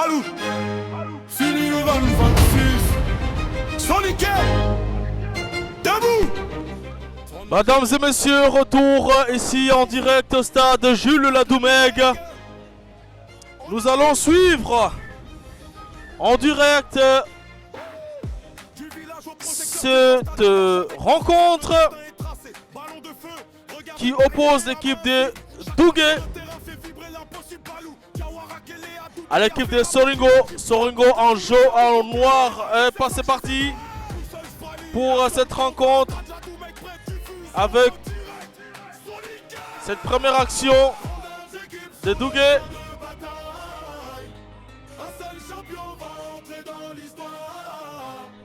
Balou. Fini le 20-26. Sonic, debout. Mesdames et messieurs, retour ici en direct au stade Jules Ladoumègue. Nous allons suivre en direct cette rencontre qui oppose l'équipe de Dougué à l'équipe de Soringo. Soringo en jeu en noir. C'est parti pour cette rencontre avec cette première action de Dougué.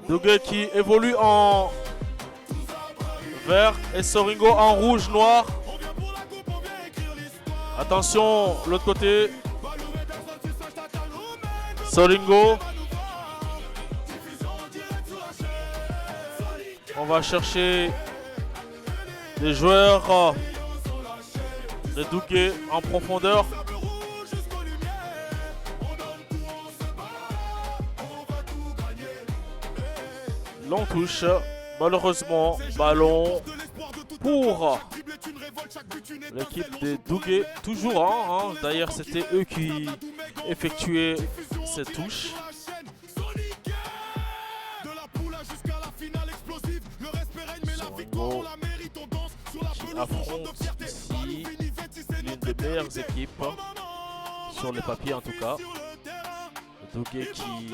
Dougué qui évolue en vert et Soringo en rouge-noir. Attention, l'autre côté. Soringo. On va chercher des joueurs de Dougué en profondeur. Long touche, malheureusement, ballon pour l'équipe de Dougué. Toujours, d'ailleurs c'était eux qui effectuaient cette touche. Soringo qui affronte ici l'une des meilleures équipes, sur les papiers en tout cas. Dougué qui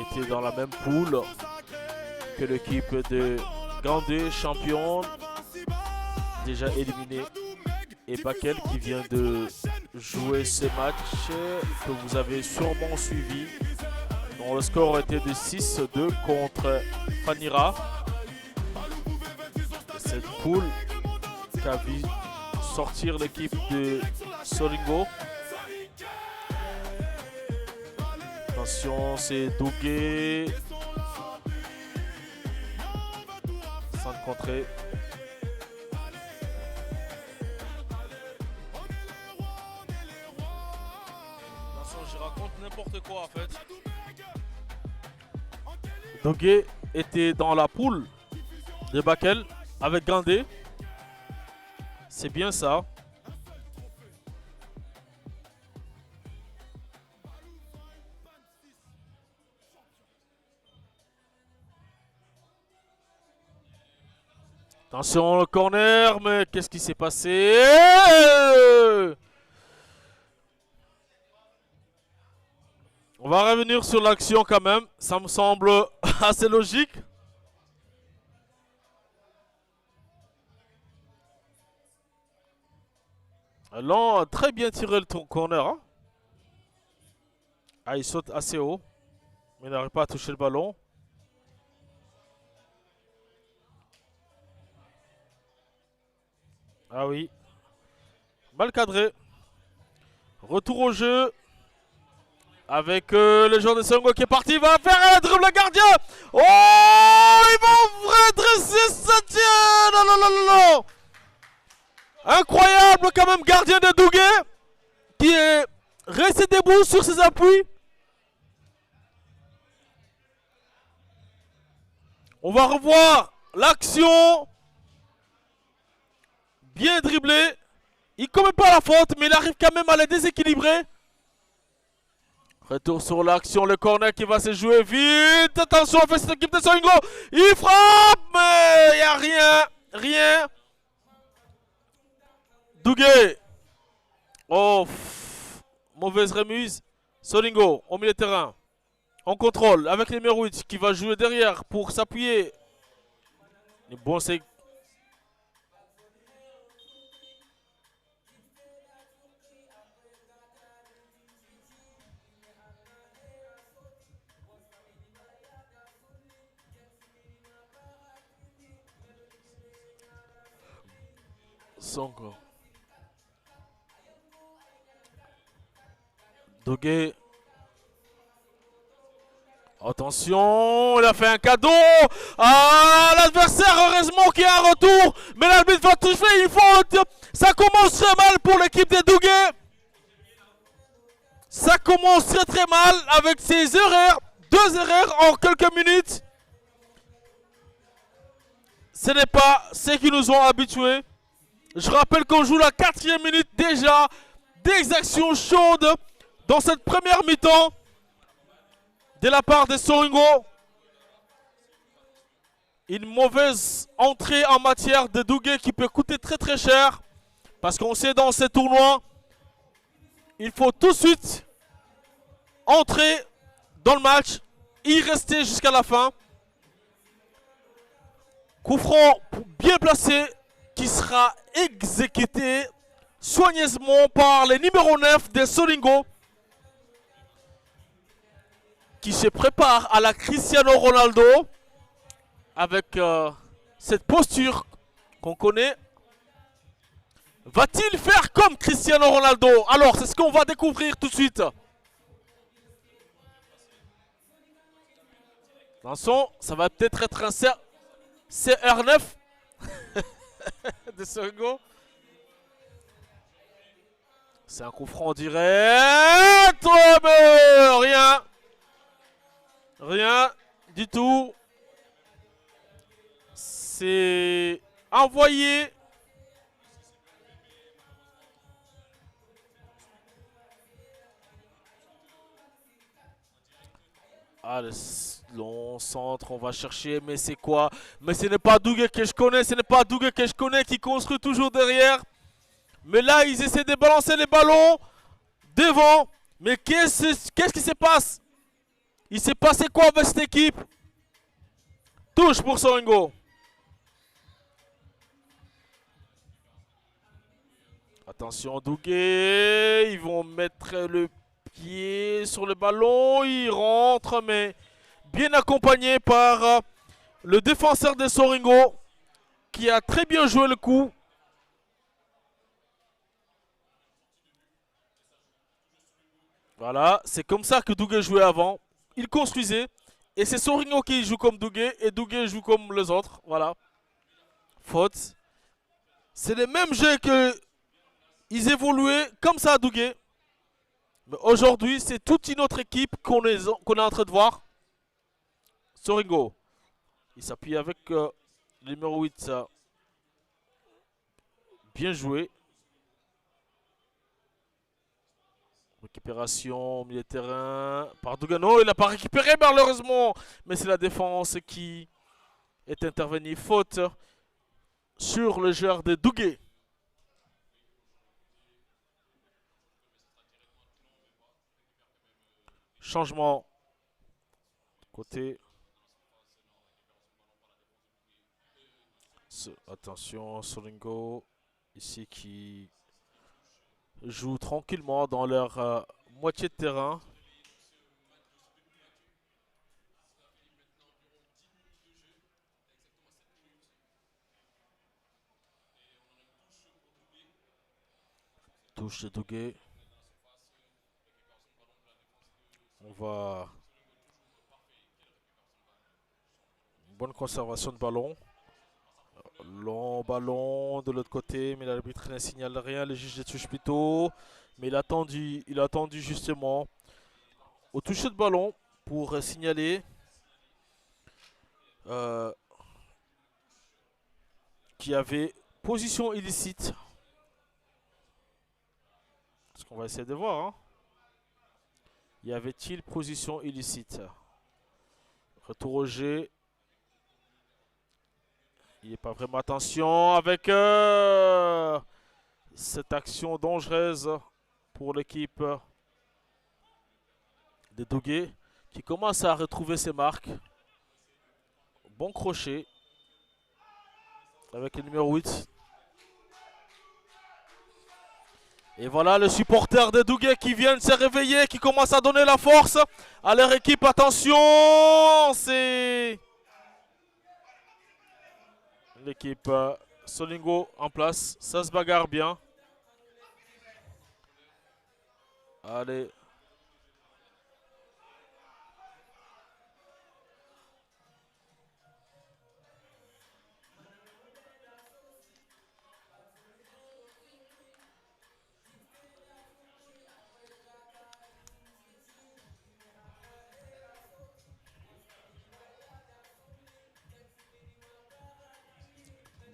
était dans la même poule que l'équipe de Gandé, championne, déjà éliminée, et Bakel qui vient de jouer ce match que vous avez sûrement suivi, dont le score était de 6-2 contre Fanira. Cette poule qui a vu sortir l'équipe de Soringo. Attention, c'est Dougué. Sans contrer. Je raconte n'importe quoi en fait. Dougué était dans la poule de Bakel avec Gandé. C'est bien ça. Attention le corner, mais qu'est-ce qui s'est passé? On va revenir sur l'action quand même, ça me semble assez logique. Allons, très bien tiré le corner. Hein. Ah, il saute assez haut, mais il n'arrive pas à toucher le ballon. Ah oui. Mal cadré. Retour au jeu. Avec le joueur de Soringo qui est parti. Il va faire un dribble gardien. Oh, il va redresser sa tête. Non, non, non, non, non. Incroyable quand même, gardien de Dougué. Qui est resté debout sur ses appuis. On va revoir l'action. Bien dribblé. Il ne commet pas la faute, mais il arrive quand même à les déséquilibrer. Retour sur l'action, le corner qui va se jouer vite. Attention, on fait cette équipe de Soringo. Il frappe, mais il n'y a rien. Rien. Dougué. Oh, mauvaise remise. Soringo, au milieu de terrain. On contrôle avec les Merouic qui va jouer derrière pour s'appuyer. Bon, c'est... Songo. Dougué. Attention, il a fait un cadeau à l'adversaire, heureusement qu'il y a un retour. Mais l'arbitre va toucher, il faut... Ça commence très mal pour l'équipe des Dougué. Ça commence très très mal avec ces erreurs. 2 erreurs en quelques minutes. Ce n'est pas ce qui nous ont habitués. Je rappelle qu'on joue la 4e minute déjà. Des actions chaudes dans cette première mi-temps de la part de Soringo. Une mauvaise entrée en matière de Dougué qui peut coûter très très cher. Parce qu'on sait dans ces tournois, il faut tout de suite entrer dans le match, y rester jusqu'à la fin. Coup franc bien placé qui sera exécuté soigneusement par le numéro 9 de Soringo. Qui se prépare à la Cristiano Ronaldo. Avec cette posture qu'on connaît. Va-t-il faire comme Cristiano Ronaldo? Alors, c'est ce qu'on va découvrir tout de suite. Attention, ça va peut-être être un CR9 de Soringo. C'est un coup franc direct. Oh, mais rien. Rien du tout. C'est envoyé. Ah, le long centre, on va chercher, mais c'est quoi? Mais ce n'est pas Dougué que je connais, ce n'est pas Dougué que je connais qui construit toujours derrière. Mais là, ils essaient de balancer les ballons devant. Mais qu'est-ce qui se passe? Il s'est passé quoi avec cette équipe? Touche pour Soringo. Attention Dougué, ils vont mettre le pied sur le ballon, il rentre mais bien accompagné par le défenseur de Soringo qui a très bien joué le coup. Voilà, c'est comme ça que Dougué jouait avant. Il construisait et c'est Soringo qui joue comme Dougué et Dougué joue comme les autres. Voilà. Faute. C'est le même jeu que ils évoluaient comme ça à Dougué. Mais aujourd'hui, c'est toute une autre équipe qu'on est en train de voir. Soringo. Il s'appuie avec le numéro 8. Ça. Bien joué. Récupération au milieu de terrain. Par Dougué. Non, il n'a pas récupéré malheureusement. Mais c'est la défense qui est intervenue. Faute sur le joueur de Dougué. Changement. Côté. Attention, Soringo. Ici qui joue tranquillement dans leur moitié de terrain. Touche de Dougué. On va... Bonne conservation de ballon. Long ballon de l'autre côté, mais l'arbitre ne signale rien. Le juge de touche plutôt. Mais il a attendu justement au toucher de ballon pour signaler qu'il y avait position illicite. Ce qu'on va essayer de voir. Hein. Y avait-il position illicite? Retour au jeu. Il n'y a pas vraiment attention avec cette action dangereuse pour l'équipe de Dougué qui commence à retrouver ses marques. Bon crochet avec le numéro 8. Et voilà le supporter de Dougué qui vient de se réveiller, qui commence à donner la force à leur équipe. Attention, c'est l'équipe Soringo en place. Ça se bagarre bien. Allez.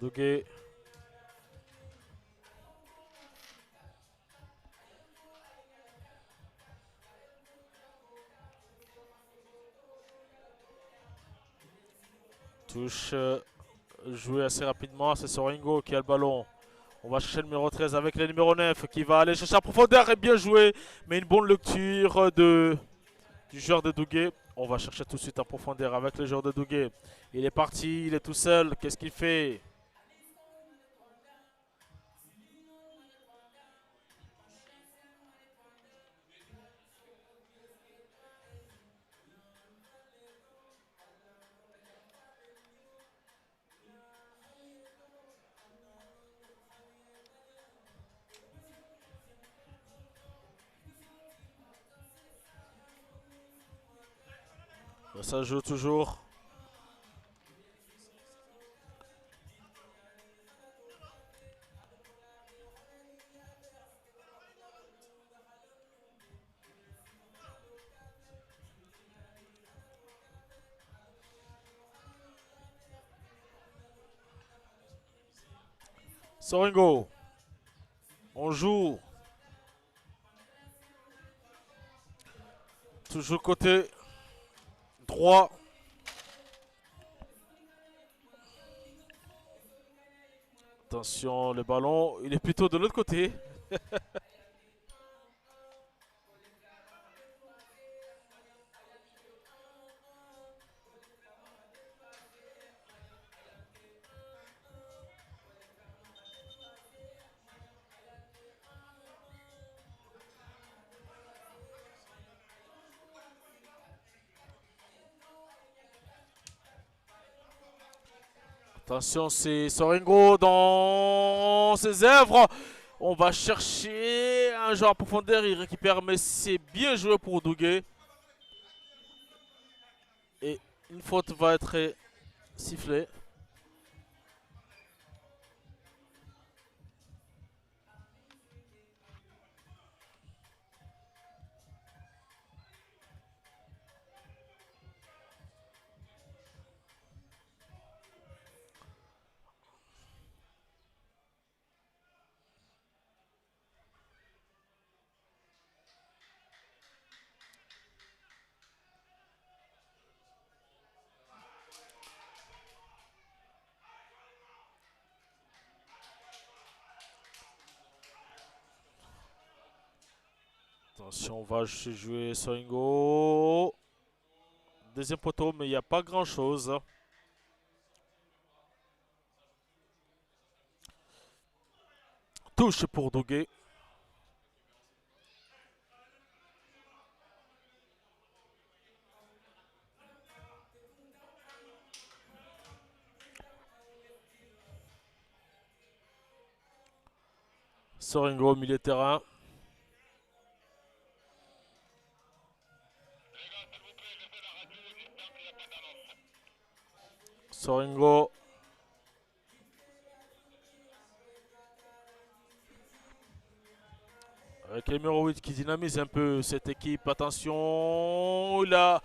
Douguet. Touche jouée assez rapidement. C'est Soringo qui a le ballon. On va chercher le numéro 13 avec le numéro 9 qui va aller chercher la profondeur et bien joué. Mais une bonne lecture du joueur de Douguet. On va chercher tout de suite en profondeur avec le joueur de Douguet. Il est parti, il est tout seul. Qu'est-ce qu'il fait? Ça joue toujours. Soringo. On joue. Toujours côté droit. Attention, le ballon, il est plutôt de l'autre côté. Attention, c'est Soringo dans ses œuvres. On va chercher un joueur à profondeur. Il récupère, mais c'est bien joué pour Douguet. Et une faute va être sifflée. Attention, on va jouer Soringo. Deuxième poteau, mais il n'y a pas grand chose. Touche pour Douguet. Soringo au milieu de terrain. Soringo. Avec le numéro 8 qui dynamise un peu cette équipe. Attention, il a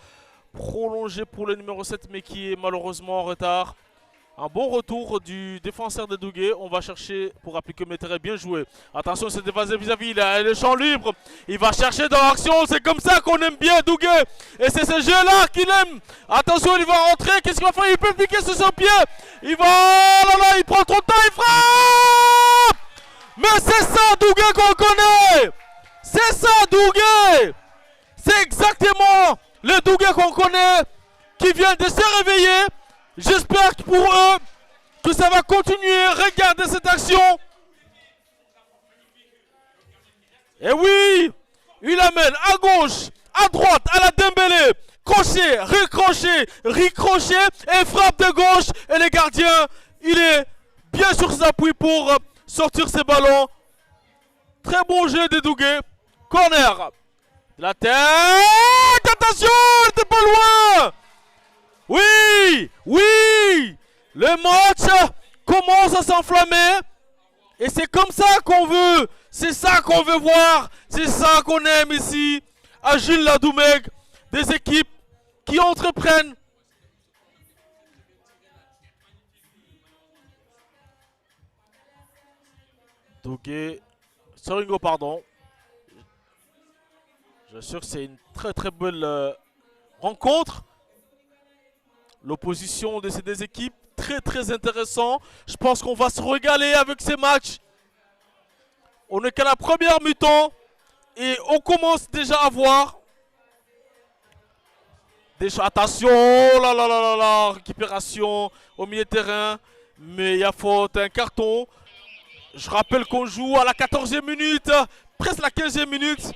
prolongé pour le numéro 7 mais qui est malheureusement en retard. Un bon retour du défenseur de Douguet. On va chercher pour appliquer le terrain. Bien joué. Attention, c'est dévasé vis-à-vis. Il a le champ libre. Il va chercher dans l'action. C'est comme ça qu'on aime bien Douguet. Et c'est ce jeu-là qu'il aime. Attention, il va rentrer. Qu'est-ce qu'il va faire? Il peut piquer sur son pied. Il va... Oh là là, il prend trop de temps. Il frappe. Mais c'est ça Douguet qu'on connaît. C'est ça Douguet. C'est exactement le Douguet qu'on connaît. Qui vient de se réveiller. J'espère que pour eux, que ça va continuer. Regardez cette action. Et oui, il amène à gauche, à droite, à la Dembélé. Crochet, recrochet, ricrochet et frappe de gauche. Et le gardien, il est bien sur ses appuis pour sortir ses ballons. Très bon jeu de Douguet. Corner. De la tête. Attention, il n'était pas loin. Oui, oui, le match commence à s'enflammer et c'est comme ça qu'on veut, c'est ça qu'on veut voir, c'est ça qu'on aime ici à Jules Ladoumègue, des équipes qui entreprennent Dogué. Soringo, pardon. Je suis sûr que c'est une très belle rencontre. L'opposition de ces deux équipes, très intéressant. Je pense qu'on va se régaler avec ces matchs. On n'est qu'à la première mi-temps et on commence déjà à voir. Attention, récupération au milieu de terrain. Mais il y a faute, un carton. Je rappelle qu'on joue à la 14e minute, presque la 15e minute.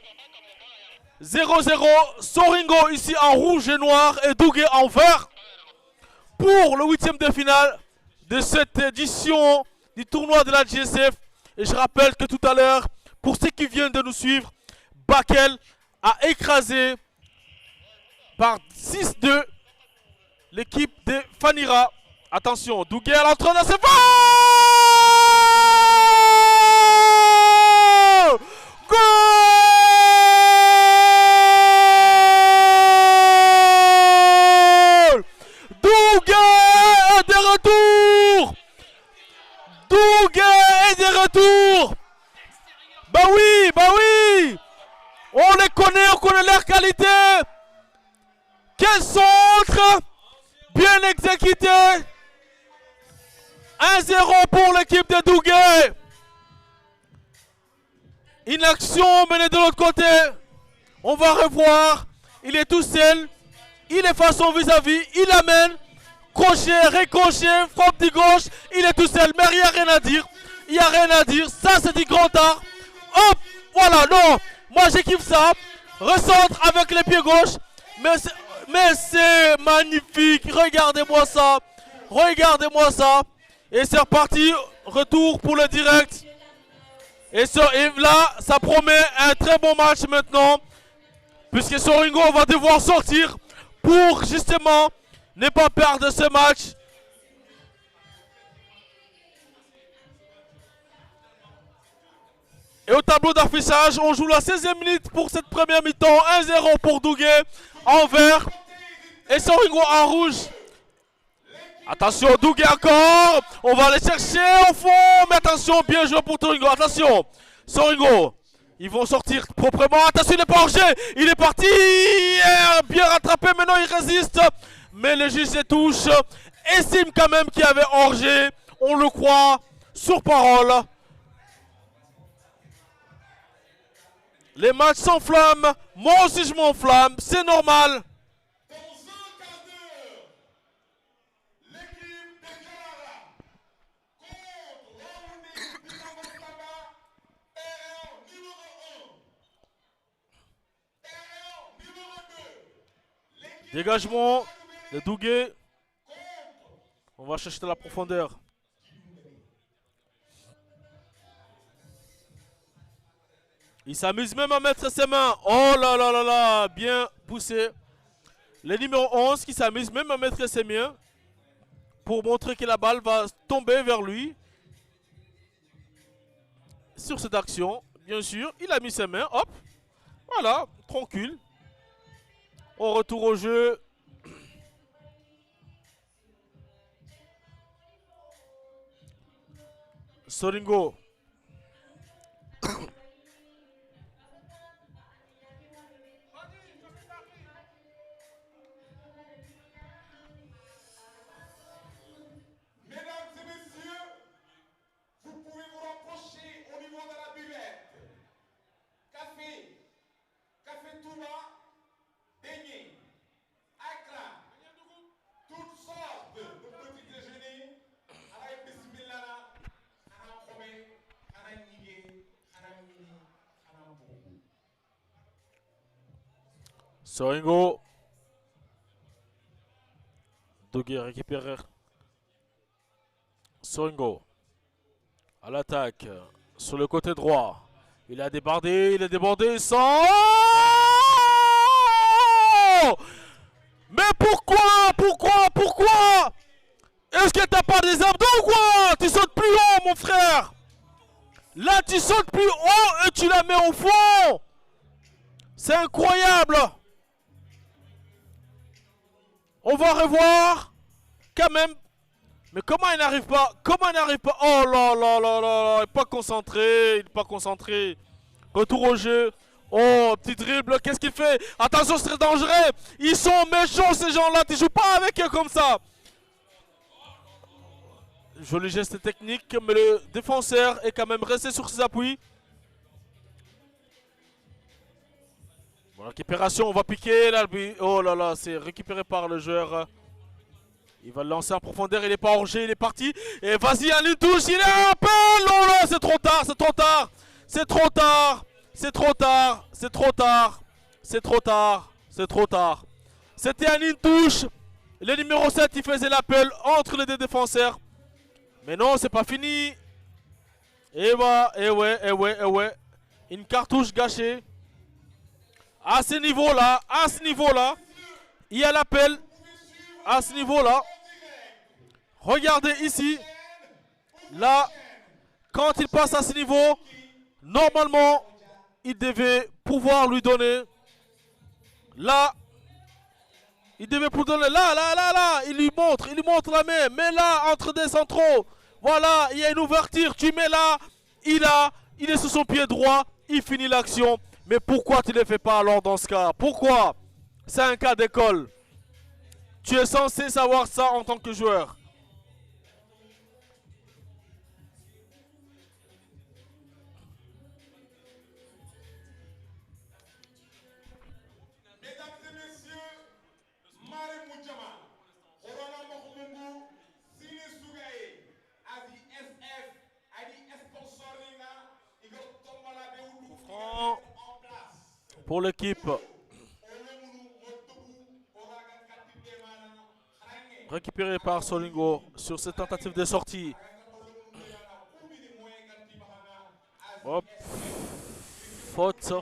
0-0, Soringo ici en rouge et noir et Dogué en vert. Pour le 8e de finale de cette édition du tournoi de la GSF. Et je rappelle que tout à l'heure, pour ceux qui viennent de nous suivre, Bakel a écrasé par 6-2 l'équipe de Fanira. Attention, Dogué à l'entraînement, c'est bon! Goal! Dogué est de retour! Dogué est de retour! Bah oui! On les connaît, on connaît leur qualité! Quel centre! Bien exécuté! 1-0 pour l'équipe de Dogué! Une action menée de l'autre côté. On va revoir. Il est tout seul. Il est face son vis-à-vis. Il amène. Crochet, ricochet, frappe du gauche. Il est tout seul. Mais il n'y a rien à dire. Il n'y a rien à dire. Ça, c'est du grand art. Hop. Voilà. Non. Moi, je kiffe ça. Recentre avec les pieds gauche. Mais c'est magnifique. Regardez-moi ça. Regardez-moi ça. Et c'est reparti. Retour pour le direct. Et là, ça promet un très bon match maintenant. Puisque Soringo va devoir sortir pour justement ne pas perdre ce match. Et au tableau d'affichage, on joue la 16e minute pour cette première mi-temps. 1-0 pour Dogué en vert. Et Soringo en rouge. Attention, Dogué encore. On va aller chercher au fond. Mais attention, bien joué pour Soringo. Attention, Soringo. Ils vont sortir proprement. Attention, il n'est pas hors-jeu. Il est parti. Bien rattrapé. Maintenant, il résiste. Mais le juge se touche. Estime quand même qu'il y avait hors-jeu. On le croit sur parole. Les matchs s'enflamment. Moi aussi, je m'enflamme. C'est normal. Dégagement de Dogué. On va chercher de la profondeur. Il s'amuse même à mettre ses mains. Oh là là là là. Bien poussé. Le numéro 11 qui s'amuse même à mettre ses mains. Pour montrer que la balle va tomber vers lui. Sur cette action. Bien sûr. Il a mis ses mains. Hop. Voilà. Tranquille. On retourne au jeu. Soringo. Mesdames et messieurs, vous pouvez vous rapprocher au niveau de la buvette. Café Touba, beignet, akra, toutes sortes de petits déjeuners. Alaï bismillah, ana kome, ana nige, ana mini, ana boubou. Soringo. Dogué récupère. Soringo. À l'attaque. Sur le côté droit. Il a débordé, sans... Mais pourquoi Est-ce que t'as pas des abdos ou quoi? Tu sautes plus haut, mon frère. Là, tu sautes plus haut et tu la mets au fond. C'est incroyable. On va revoir quand même. Mais comment il n'arrive pas? Comment il n'arrive pas? Oh là là là là, il n'est pas concentré, il n'est pas concentré. Retour au jeu. Oh, petit dribble, qu'est-ce qu'il fait? Attention, c'est très dangereux. Ils sont méchants ces gens-là, tu joues pas avec eux comme ça. Joli geste technique, mais le défenseur est quand même resté sur ses appuis. Bon, récupération, on va piquer là. Oh là là, c'est récupéré par le joueur. Il va le lancer en profondeur, il est pas hors jeu, il est parti. Et vas-y, Anil touche, il est un appel. Oh là, c'est trop tard, c'est trop tard. C'est trop tard. C'est trop tard. C'est trop tard. C'est trop tard. C'est trop tard. C'était Anil touche. Le numéro 7, il faisait l'appel entre les deux défenseurs. Mais non, c'est pas fini. Et bah, et ouais, et ouais, et ouais. Une cartouche gâchée. À ce niveau-là, il y a l'appel. À ce niveau-là. Regardez ici. Là, quand il passe à ce niveau, normalement, il devait pouvoir lui donner. Là, il devait pouvoir donner. Là, il lui montre la main. Mais là, entre deux centraux. Voilà, il y a une ouverture. Tu mets là, il est sur son pied droit. Il finit l'action. Mais pourquoi tu ne le fais pas alors dans ce cas? Pourquoi? C'est un cas d'école. Tu es censé savoir ça en tant que joueur. Mesdames et messieurs, Mare Moudjama, Corona Mokhmungu, Sini Sougaye, Adi SF, Adi Sponsoringa, Igor Tombala Beoudou, Franc en place. pour l'équipe. Récupéré par Solingo sur cette tentative de sortie. Hop. Faute.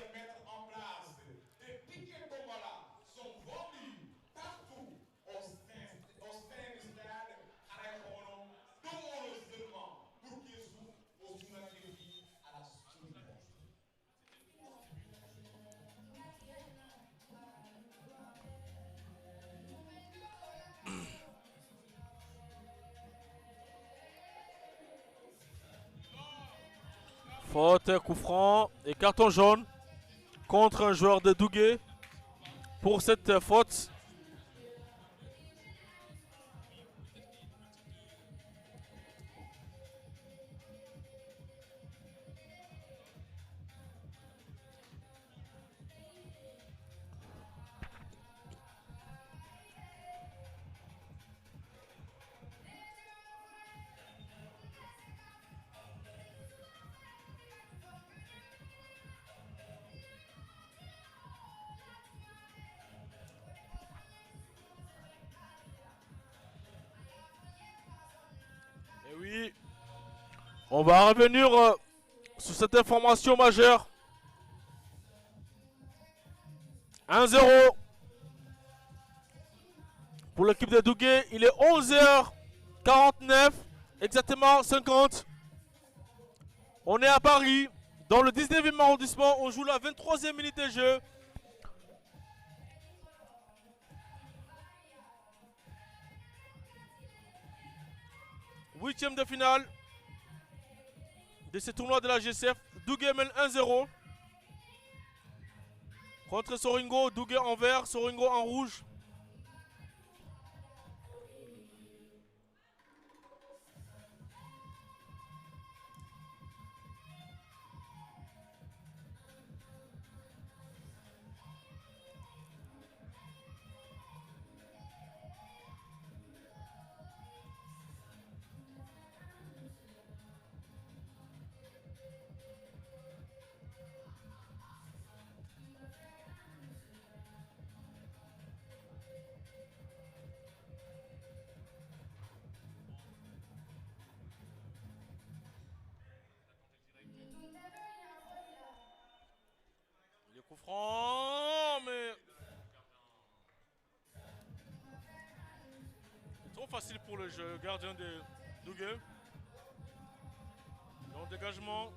Faute, coup franc et carton jaune contre un joueur de Douguet pour cette faute. Et oui, on va revenir sur cette information majeure. 1-0 pour l'équipe de Douguet. Il est 11h49, exactement 50. On est à Paris, dans le 19e arrondissement. On joue la 23e minute de jeu. Huitième de finale de ce tournoi de la GCF. Douguet mène 1-0 contre Soringo. Douguet en vert, Soringo en rouge. Il est coup franc, mais c'est trop facile pour le jeu, gardien de Douguet. Bon dégagement,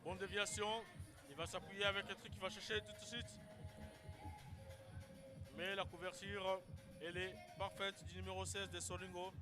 bonne déviation. Il va s'appuyer avec un truc qu'il va chercher tout de suite. Mais la couverture, elle est parfaite du numéro 16 de Solingo.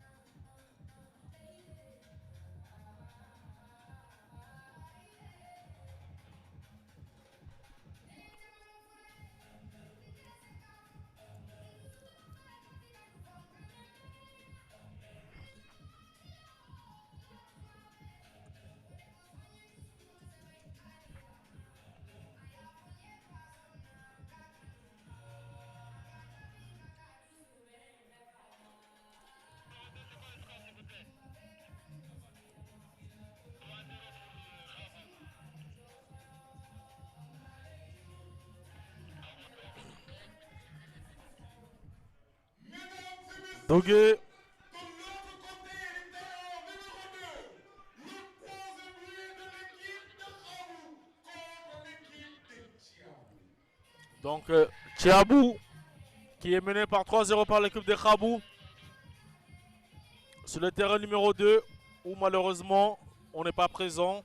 Dogué. De l'autre côté, du terrain numéro 2, le troisième lieu de l'équipe de Khabou contre l'équipe de Tiabou. Donc, Tiabou qui est mené par 3-0 par l'équipe de Khabou. Sur le terrain numéro 2, où malheureusement, on n'est pas présent.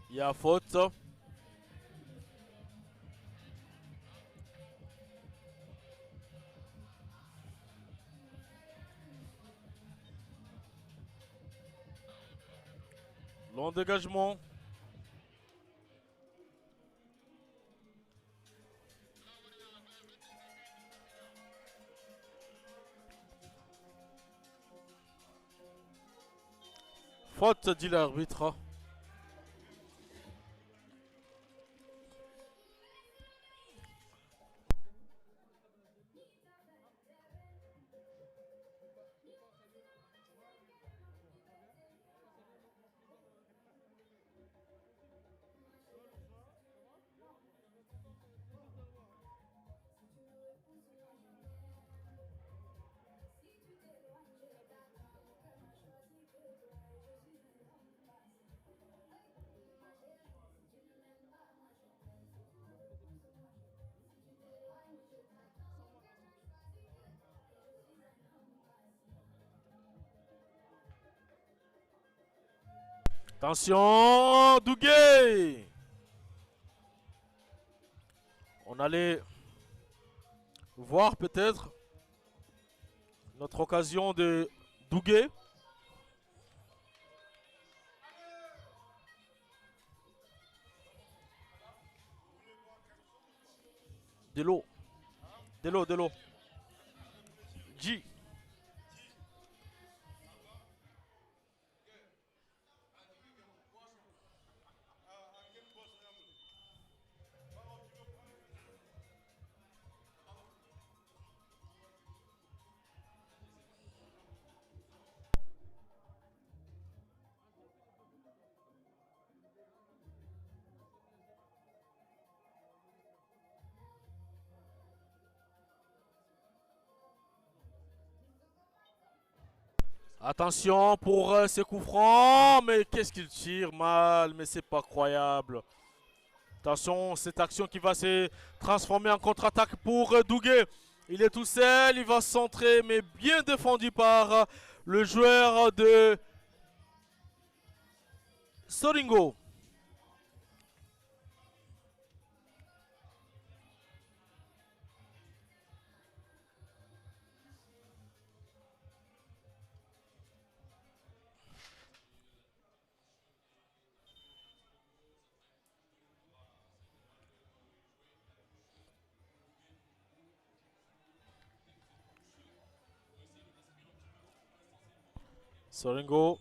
Il y a faute. Long dégagement. Faute, dit l'arbitre. Attention, Dougué. On allait voir peut-être notre occasion de Dougué. De l'eau. De l'eau, de l'eau. G. Attention pour ce coup franc. Mais qu'est-ce qu'il tire mal. Mais c'est pas croyable. Attention, cette action qui va se transformer en contre-attaque pour Dougué. Il est tout seul. Il va centrer. Mais bien défendu par le joueur de Soringo. Soringo.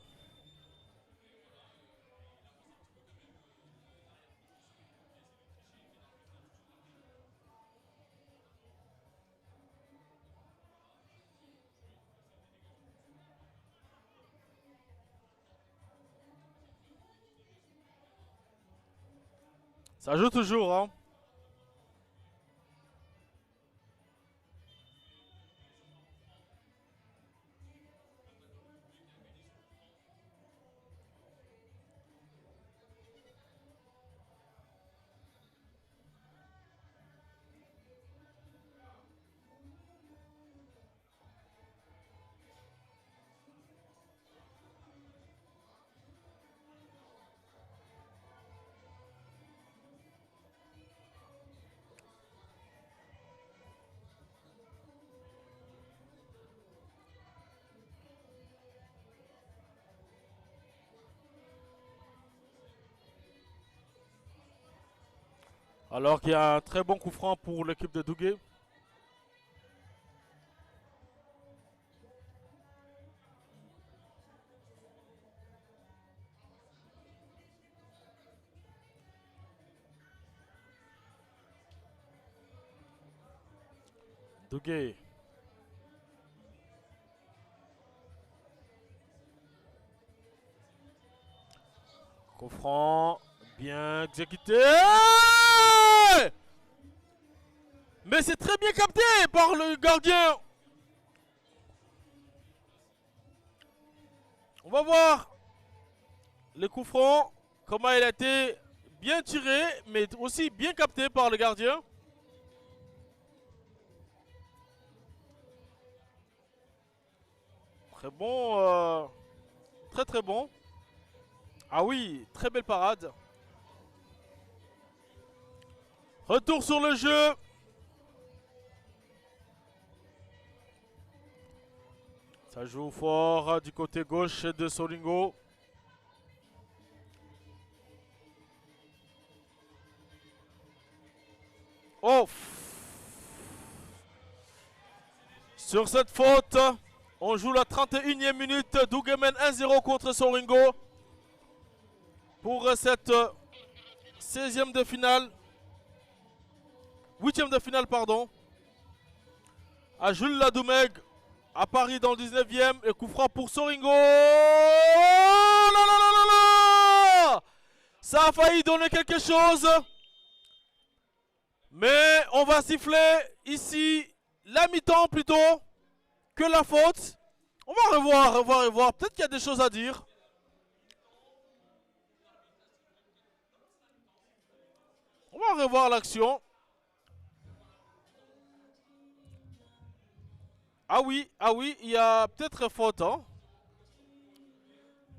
Ça joue toujours, hein. Alors qu'il y a un très bon coup franc pour l'équipe de Dougué. Douguet. Coup franc, bien exécuté. Mais c'est très bien capté par le gardien. On va voir le coup franc, comment il a été bien tiré, mais aussi bien capté par le gardien. Très bon, très très bon. Ah oui, très belle parade. Retour sur le jeu. Ça joue fort du côté gauche de Solingo. Oh! Sur cette faute, on joue la 31e minute. Douguet mène 1-0 contre Solingo. Pour cette 16e de finale. 8e de finale, pardon. À Jules Ladoumègue, à Paris dans le 19e. Et coup franc pour Solingo. Oh là là là là là! Ça a failli donner quelque chose. Mais on va siffler ici la mi-temps plutôt que la faute. On va revoir. Peut-être qu'il y a des choses à dire. On va revoir l'action. Ah oui, il y a peut-être faute. Hein.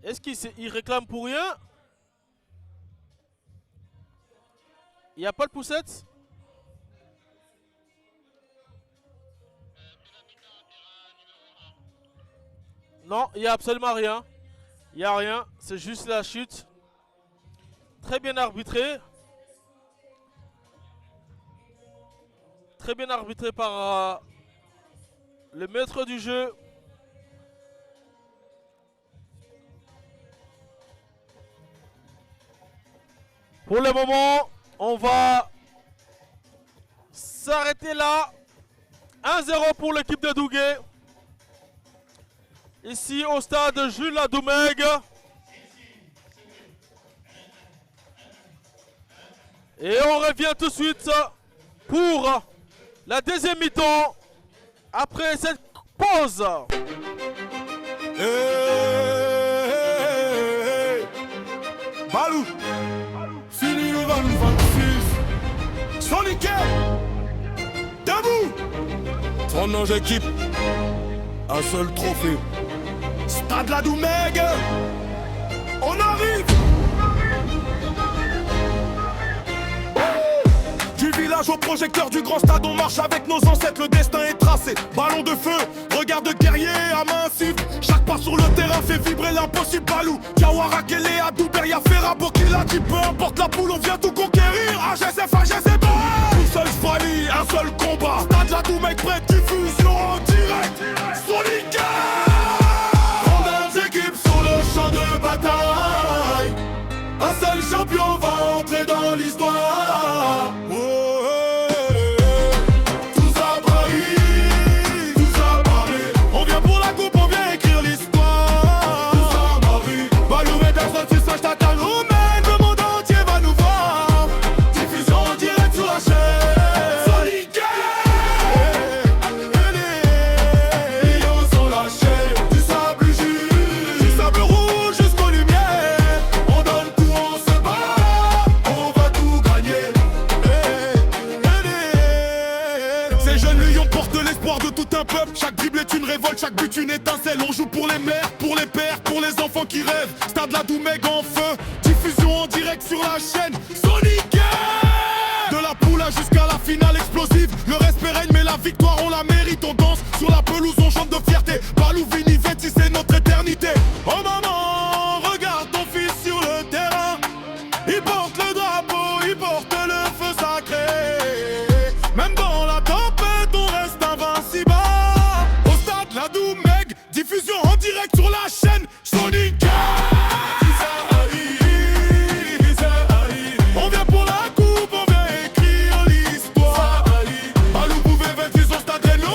Est-ce qu'il réclame pour rien? Il n'y a pas de poussette? Non, il n'y a absolument rien. Il n'y a rien, c'est juste la chute. Très bien arbitré. Très bien arbitré par le maître du jeu. Pour le moment, on va s'arrêter là. 1-0 pour l'équipe de Douguet. Ici au stade Jules Ladoumègue. Et on revient tout de suite pour la deuxième mi-temps après cette pause. Hey, Balou, fini le 20-26. Sonic, debout. Ton ange équipe, un seul trophée. Stade Ladoumègue, on arrive. Du village au projecteur du grand stade, on marche avec nos ancêtres, le destin est tracé. Ballon de feu, regard de guerrier à main cible. Chaque pas sur le terrain fait vibrer l'impossible. Balou, Diawara, Kélé, Adouber, y'a Ferra, Bokila, dit peu importe la poule, on vient tout conquérir. AGSF, AGSF, une seule famille, un seul combat. Stade Ladoumègue, prêt, diffusion en direct. Sonic, grandes équipes sur le champ de bataille. Un seul champion va entrer dans l'histoire. Chaque dribble est une révolte, chaque but une étincelle. On joue pour les mères, pour les pères, pour les enfants qui rêvent. Stade Ladoumègue en feu, diffusion en direct sur la chaîne Sonic. De la poule jusqu'à la finale explosive. Le respect règne mais la victoire on la mérite. On danse sur la pelouse, on chante de fierté. Balou, Vini, Vetti, c'est notre éternité. Oh maman, regarde ton fils sur le terrain. Il porte le drapeau, il porte le feu sacré. Même dans la tempête on reste invincible. Ladoumègue, diffusion en direct sur la chaîne Sonic. On vient pour la coupe, on vient écrire l'histoire. Balou pouvait vaincre son stade Rennais.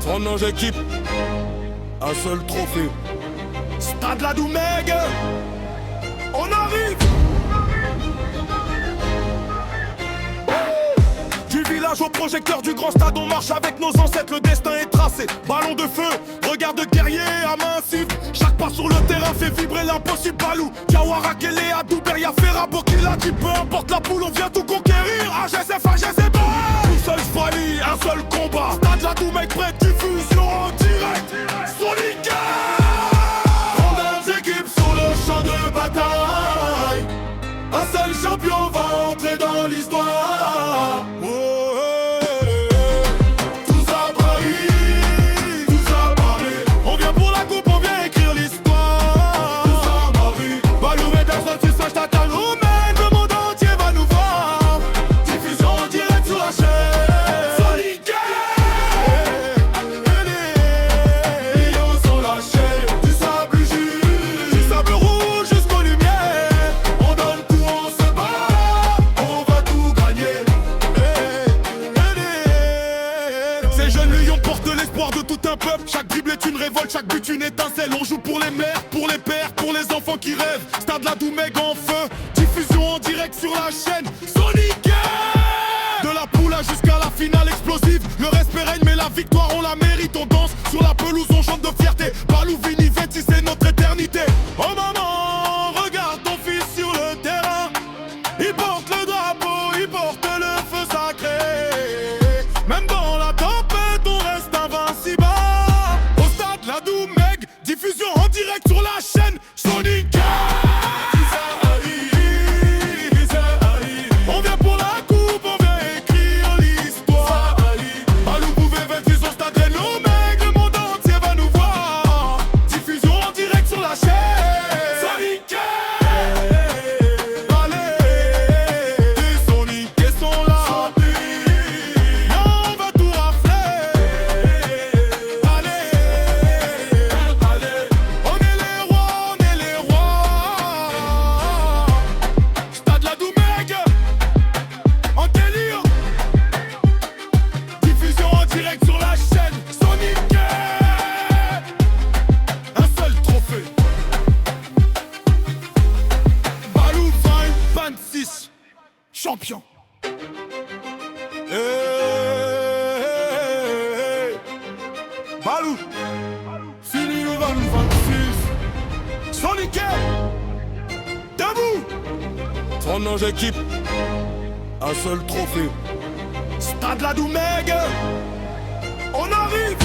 39 équipes, un seul trophée. Stade la Doumègue, on arrive. Du village au projecteur du grand stade, on marche avec nos ancêtres, le destin est tracé. Ballon de feu, regard de guerrier à main insigne. Chaque pas sur le terrain fait vibrer l'impossible. Balou, Diawara, Kélé, Adouber, Yafera, Bokila, qui peu importe la poule, on vient tout conquérir. AGSF, AGSF, tout seul Svali, un seul combat. Stade la Doumègue, prête, diffusion en direct. Sonic, 32 équipes sur le champ de bataille. Un seul champion va entrer dans l'histoire. Chaque dribble est une révolte, chaque but une étincelle. On joue pour les mères, pour les pères, pour les enfants qui rêvent. Stade la Doumègue en feu, diffusion en direct sur la chaîne Sonic. De la poule jusqu'à la finale explosive. Le respect règne mais la victoire on la mérite. On danse sur la pelouse, on chante de fierté. Balou, Vini, Vetti, c'est notre éternité. Oh maman, regarde ton fils sur le terrain. Il porte le drapeau, il porte le feu sacré. Même dans la tempête on reste invincible. La Doumègue, diffusion en direct sur la chaîne Sonic. On vient pour la coupe, on vient écrire l'histoire. Balou, Bouvet, Vetti, son stade Doumègue, le monde entier va nous voir. Diffusion en direct sur la chaîne Sonic. Allez, les Sonic sont là. On va tout rafler. Champion. Balou. Fini le 26. Sonic. Debout. 39 équipes. Un seul trophée. Stade la Doumègue. On arrive.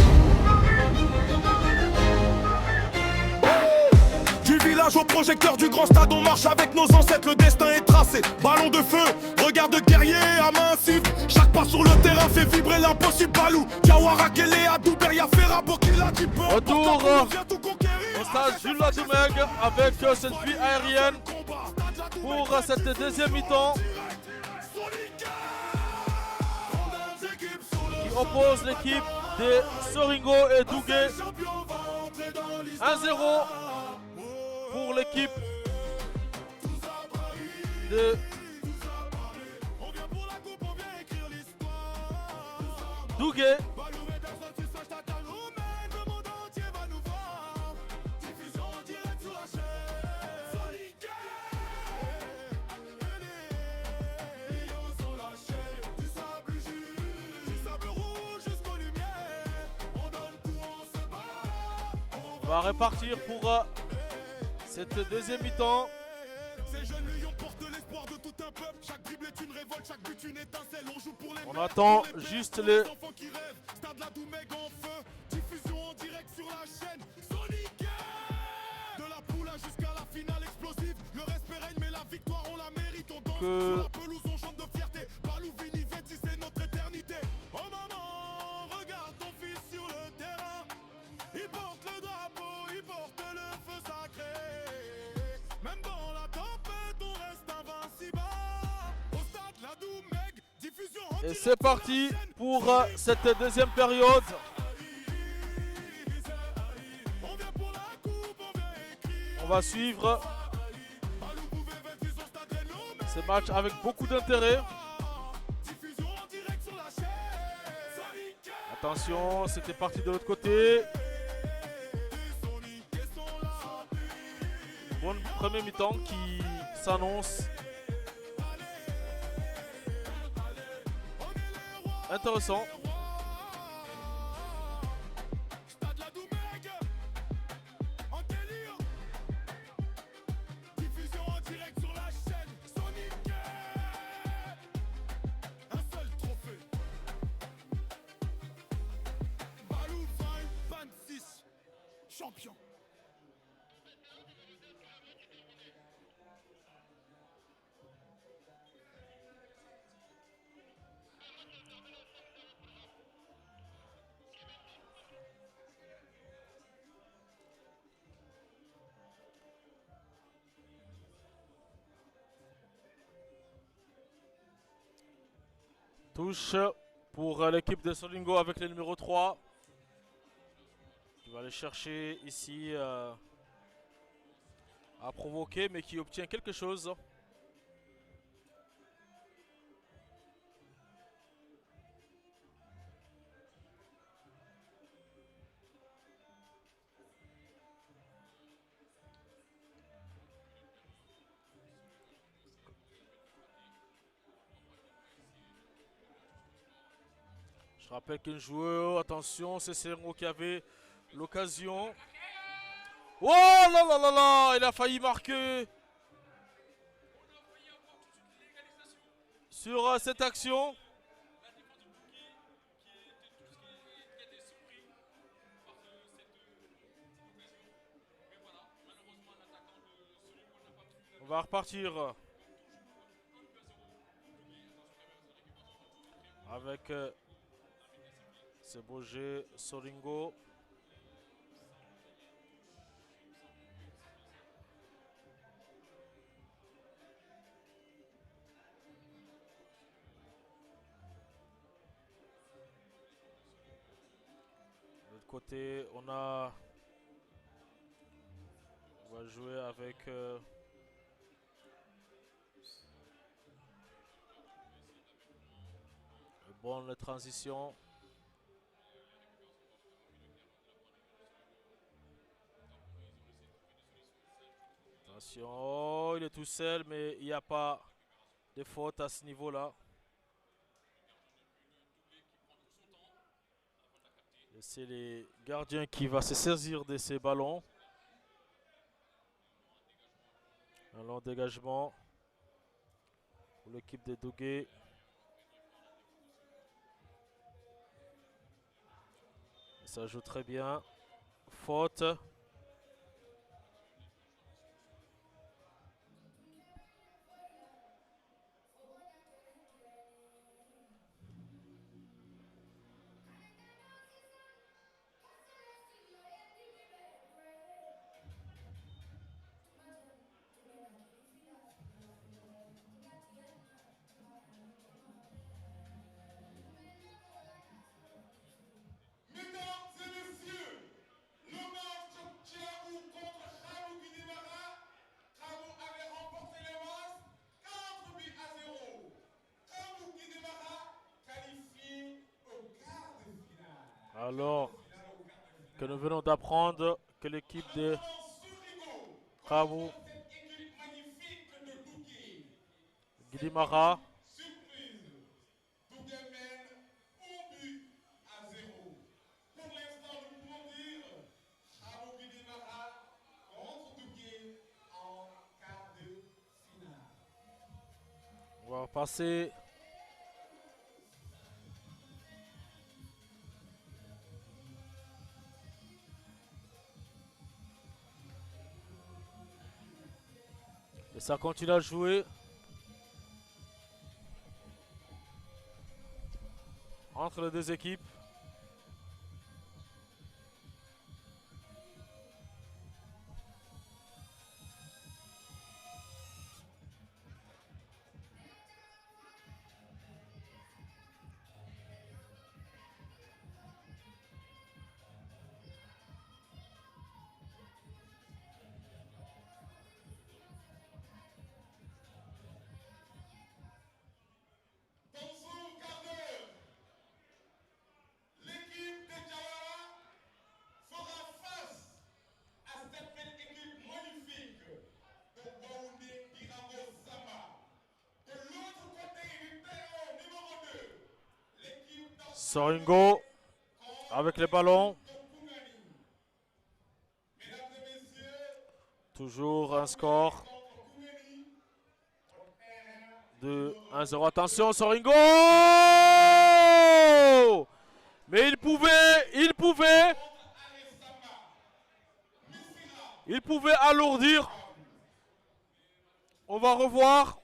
Du village au projecteur du grand stade, on marche avec nos ancêtres, le destin est tracé. Ballon de feu, regard de guerrier à main insigne. Chaque pas sur le terrain fait vibrer l'impossible. Balou, Diawara, Kélé, Adouber, Yafera, Bokila, qui peut retour au stade Jules la Doumègue avec cette pluie aérienne pour cette deuxième mi-temps qui oppose l'équipe des Soringo et Dougué. 1-0 pour l'équipe de Dougué. On va repartir pour cette deuxième mi-temps. On attend juste les... que... Et c'est parti pour cette deuxième période. On va suivre ce match avec beaucoup d'intérêt. Attention, c'était parti de l'autre côté. Bon premier mi-temps qui s'annonce intéressant. Stade la Doumègue, en délire. Diffusion en direct sur la chaîne Sonic. Un seul trophée. Balou 26, champion. Touche pour l'équipe de Solingo avec le numéro 3. Qui va aller chercher ici à provoquer, mais qui obtient quelque chose. Je rappelle qu'un joueur, attention, c'est Serro qui avait l'occasion. Oh là là là là, il a failli marquer sur cette action. On va repartir avec Seboje Solingo. De l'autre côté, on va jouer avec bonne transition. Attention, oh, il est tout seul, mais il n'y a pas de faute à ce niveau-là. C'est les gardiens qui vont se saisir de ces ballons. Un long dégagement pour l'équipe de Douguet. Ça joue très bien. Faute. Alors que nous venons d'apprendre que l'équipe de Kabou Guidimara on va passer et ça continue à jouer entre les deux équipes. Soringo avec les ballons. Toujours un score de 1-0. Attention, Soringo! Mais il pouvait alourdir. On va revoir.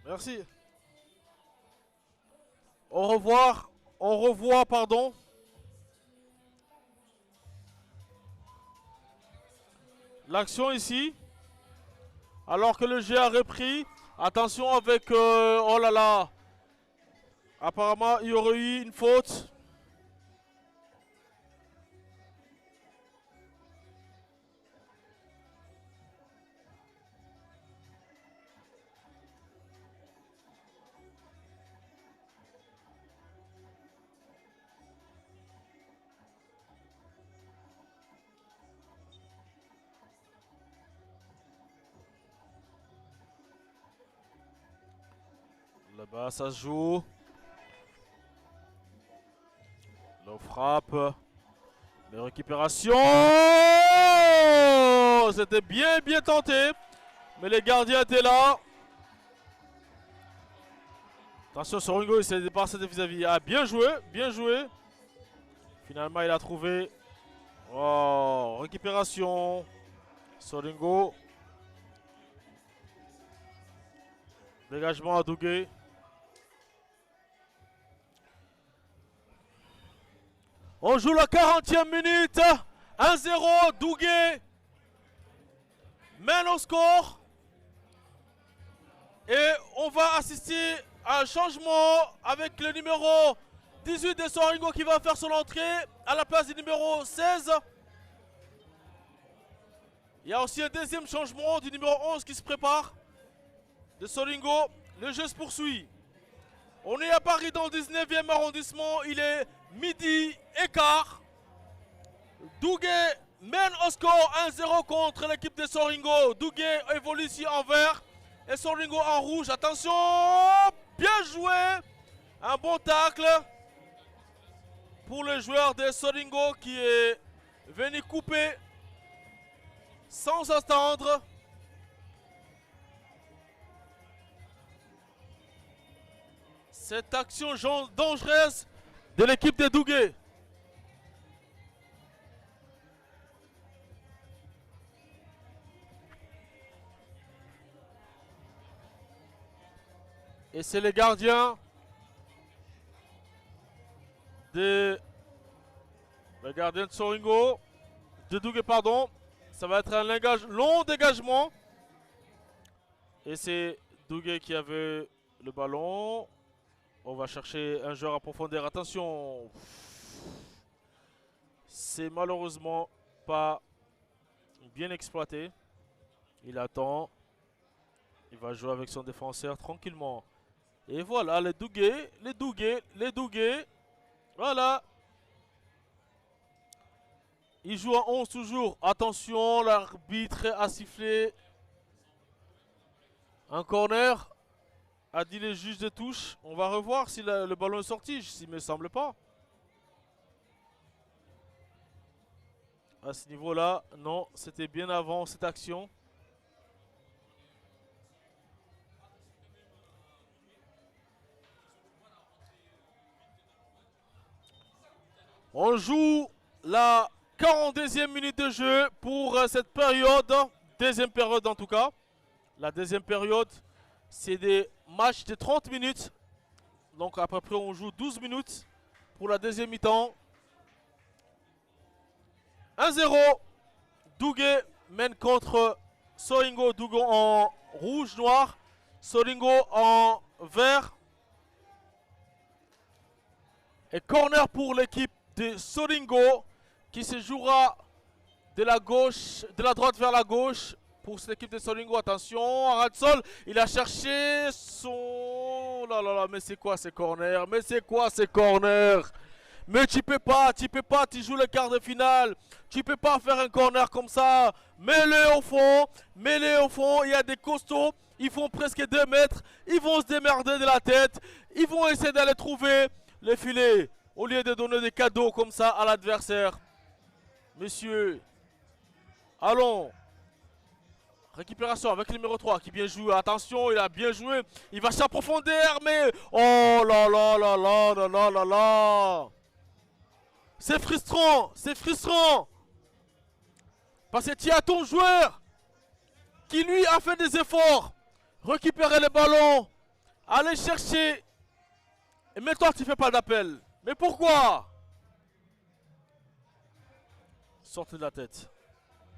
Merci. On revoit, pardon. L'action ici. Alors que le jeu a repris. Attention avec... oh là là. Apparemment, il y aurait eu une faute. Là-bas, ça se joue. Low frappe. Les récupérations. C'était bien tenté. Mais les gardiens étaient là. Attention, Soringo, il s'est dépassé de vis-à-vis. Ah, bien joué. Finalement, il a trouvé. Oh, récupération. Soringo. Dégagement à Dougué. On joue la 40e minute. 1-0. Dougué mène au score. Et on va assister à un changement avec le numéro 18 de Soringo qui va faire son entrée à la place du numéro 16. Il y a aussi un deuxième changement du numéro 11 qui se prépare. De Soringo, le jeu se poursuit. On est à Paris dans le 19e arrondissement, il est 12h15. Dougué mène au score 1-0 contre l'équipe de Soringo. Dougué évolue ici en vert et Soringo en rouge. Attention, bien joué. Un bon tacle pour le joueur de Soringo qui est venu couper sans attendre. Cette action dangereuse de l'équipe de Dougué. Et c'est le gardien de Soringo, de Dougué, pardon. Ça va être un long dégagement. Et c'est Dougué qui avait le ballon. On va chercher un joueur à profondeur. Attention. C'est malheureusement pas bien exploité. Il attend. Il va jouer avec son défenseur tranquillement. Et voilà, les Dougué. Voilà. Il joue en 11 toujours. Attention, l'arbitre a sifflé un corner. A dit les juges de touche. On va revoir si le ballon est sorti. Il me semble pas. À ce niveau-là, non. C'était bien avant cette action. On joue la 42e minute de jeu pour cette période. Deuxième période en tout cas. La deuxième période, c'est des matchs de 30 minutes. Donc à peu près on joue 12 minutes pour la deuxième mi-temps. 1-0. Dougué mène contre Soringo. Dougué en rouge-noir. Soringo en vert. Et corner pour l'équipe de Soringo qui se jouera de la droite vers la gauche pour cette équipe de Solingo. Attention, Aratsol, il a cherché son... Oh là là là, mais c'est quoi ces corners? Mais c'est quoi ces corners? Mais tu peux pas, tu joues le quart de finale. Tu peux pas faire un corner comme ça. Mets-le au fond, il y a des costauds. Ils font presque 2 mètres. Ils vont se démerder de la tête. Ils vont essayer d'aller trouver les filets. Au lieu de donner des cadeaux comme ça à l'adversaire. Messieurs, allons. Récupération avec le numéro 3 qui bien joué. Attention, il a bien joué. Il va s'approfondir, mais... Oh là là là là là là là là. C'est frustrant, c'est frustrant. Parce que tu as ton joueur qui lui a fait des efforts. Récupérer le ballon. Aller chercher. Mais toi, tu fais pas d'appel. Mais pourquoi? Sortez de la tête.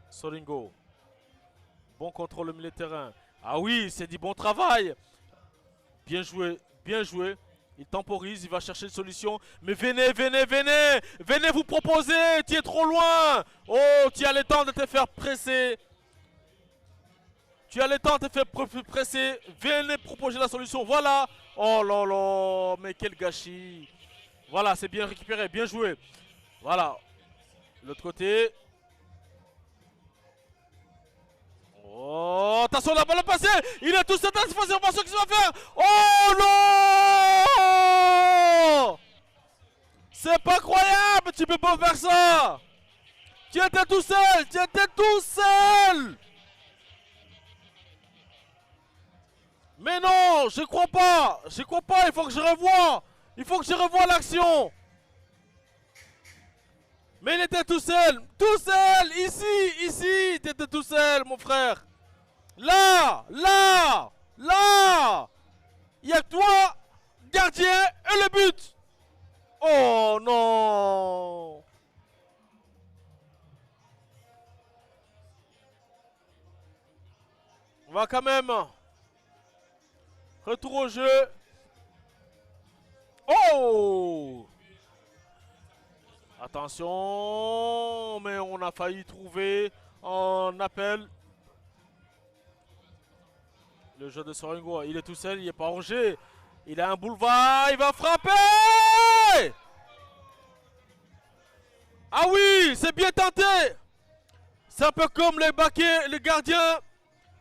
Solingo. Bon contrôle au milieu de terrain. Ah oui, c'est du bon travail. Bien joué, bien joué. Il temporise, il va chercher une solution. Mais venez, venez, venez. Venez vous proposer. Tu es trop loin. Oh, tu as le temps de te faire presser. Tu as le temps de te faire presser. Venez proposer la solution. Voilà. Oh là là. Mais quel gâchis. Voilà, c'est bien récupéré. Bien joué. Voilà. L'autre côté. Oh, attention, la balle est passée. Il est tout seul. C'est pas ce qu'il va faire. Oh non. C'est pas croyable. Tu peux pas faire ça. Tu étais tout seul. Tu étais tout seul. Mais non, je crois pas. Je crois pas. Il faut que je revoie. Il faut que je revoie l'action. Mais il était tout seul. Tout seul. Ici, ici. Tu étais tout seul, mon frère. Là, là, là. Il y a toi, gardien et le but. Oh non. On va quand même. Retour au jeu. Oh. Attention. Mais on a failli trouver un appel. Le jeu de Soringo, il est tout seul, il n'est pas rangé. Il a un boulevard, il va frapper. Ah oui, c'est bien tenté. C'est un peu comme les baquets, le gardien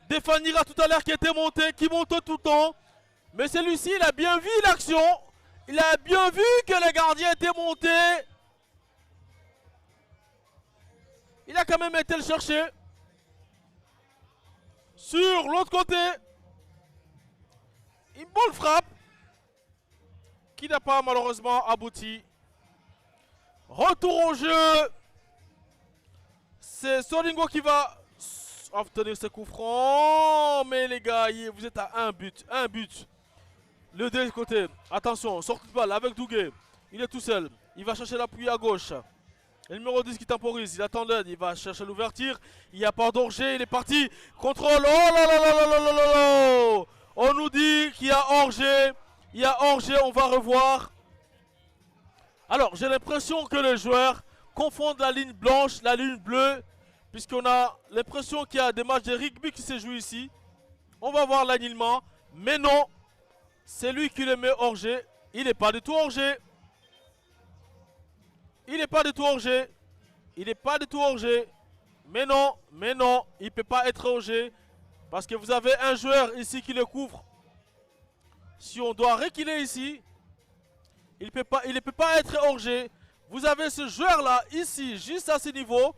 d'Efanira tout à l'heure qui était monté, qui monte tout le temps. Mais celui-ci, il a bien vu l'action. Il a bien vu que le gardien était monté. Il a quand même été le chercher. Sur l'autre côté. Une bonne frappe. Qui n'a pas malheureusement abouti. Retour au jeu. C'est Solingo qui va obtenir ce coup franc. Mais les gars, vous êtes à un but. Un but. Le deuxième côté. Attention, sortie de balle avec Douguet. Il est tout seul. Il va chercher l'appui à gauche. Le numéro 10 qui temporise. Il attend l'aide. Il va chercher l'ouverture. Il n'y a pas d'orger. Il est parti. Contrôle. Oh là là là là là là là là. On nous dit qu'il y a hors-jeu. Il y a hors-jeu, on va revoir. Alors, j'ai l'impression que les joueurs confondent la ligne blanche, la ligne bleue. Puisqu'on a l'impression qu'il y a des matchs de rugby qui se jouent ici. On va voir l'alignement. Mais non, c'est lui qui le met hors-jeu. Il n'est pas du tout hors-jeu. Il n'est pas du tout hors-jeu. Il n'est pas du tout hors-jeu. Mais non, il ne peut pas être hors-jeu. Parce que vous avez un joueur ici qui le couvre. Si on doit reculer ici, il ne peut pas être hors-jeu. Vous avez ce joueur-là, ici, juste à ce niveau,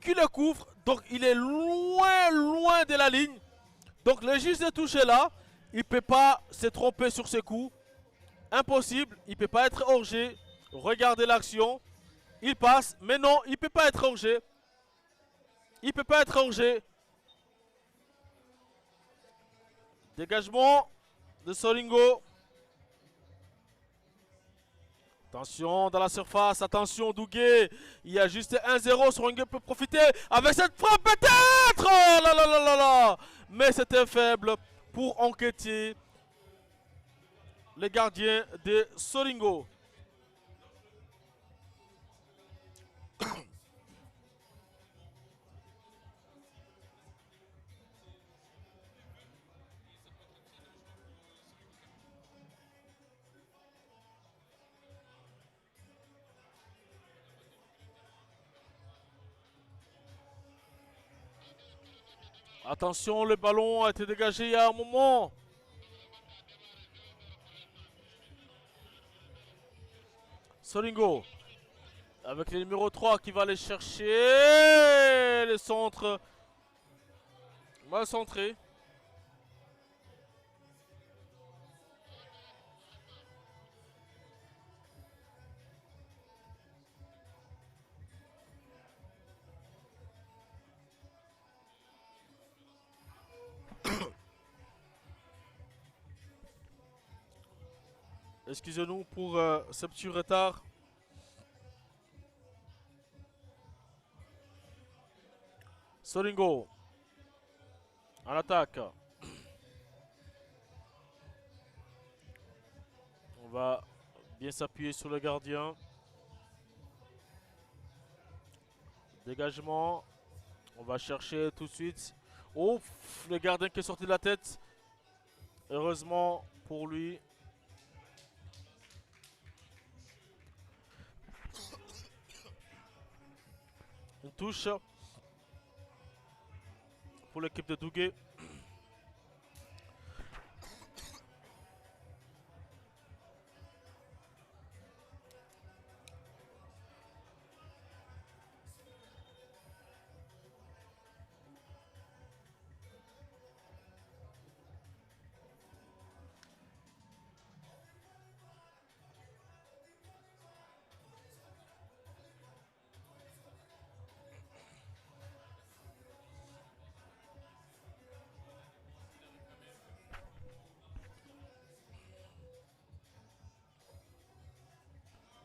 qui le couvre. Donc il est loin, loin de la ligne. Donc le juge de toucher là, il ne peut pas se tromper sur ce coup. Impossible, il ne peut pas être hors-jeu. Regardez l'action. Il passe, mais non, il ne peut pas être hors-jeu. Il ne peut pas être hors-jeu. Dégagement de Solingo. Attention dans la surface, attention Douguet. Il y a juste 1-0, Solingo peut profiter avec cette frappe peut-être. Oh là là là là là. Mais c'était faible pour enquêter les gardiens de Solingo. Attention, le ballon a été dégagé il y a un moment. Solingo. Avec le numéro 3 qui va aller chercher. Le centre. Mal centré. Excusez-nous pour ce petit retard. Solingo. En attaque. On va bien s'appuyer sur le gardien. Dégagement. On va chercher tout de suite. Ouf, le gardien qui est sorti de la tête. Heureusement pour lui. Une touche pour l'équipe de Douguet.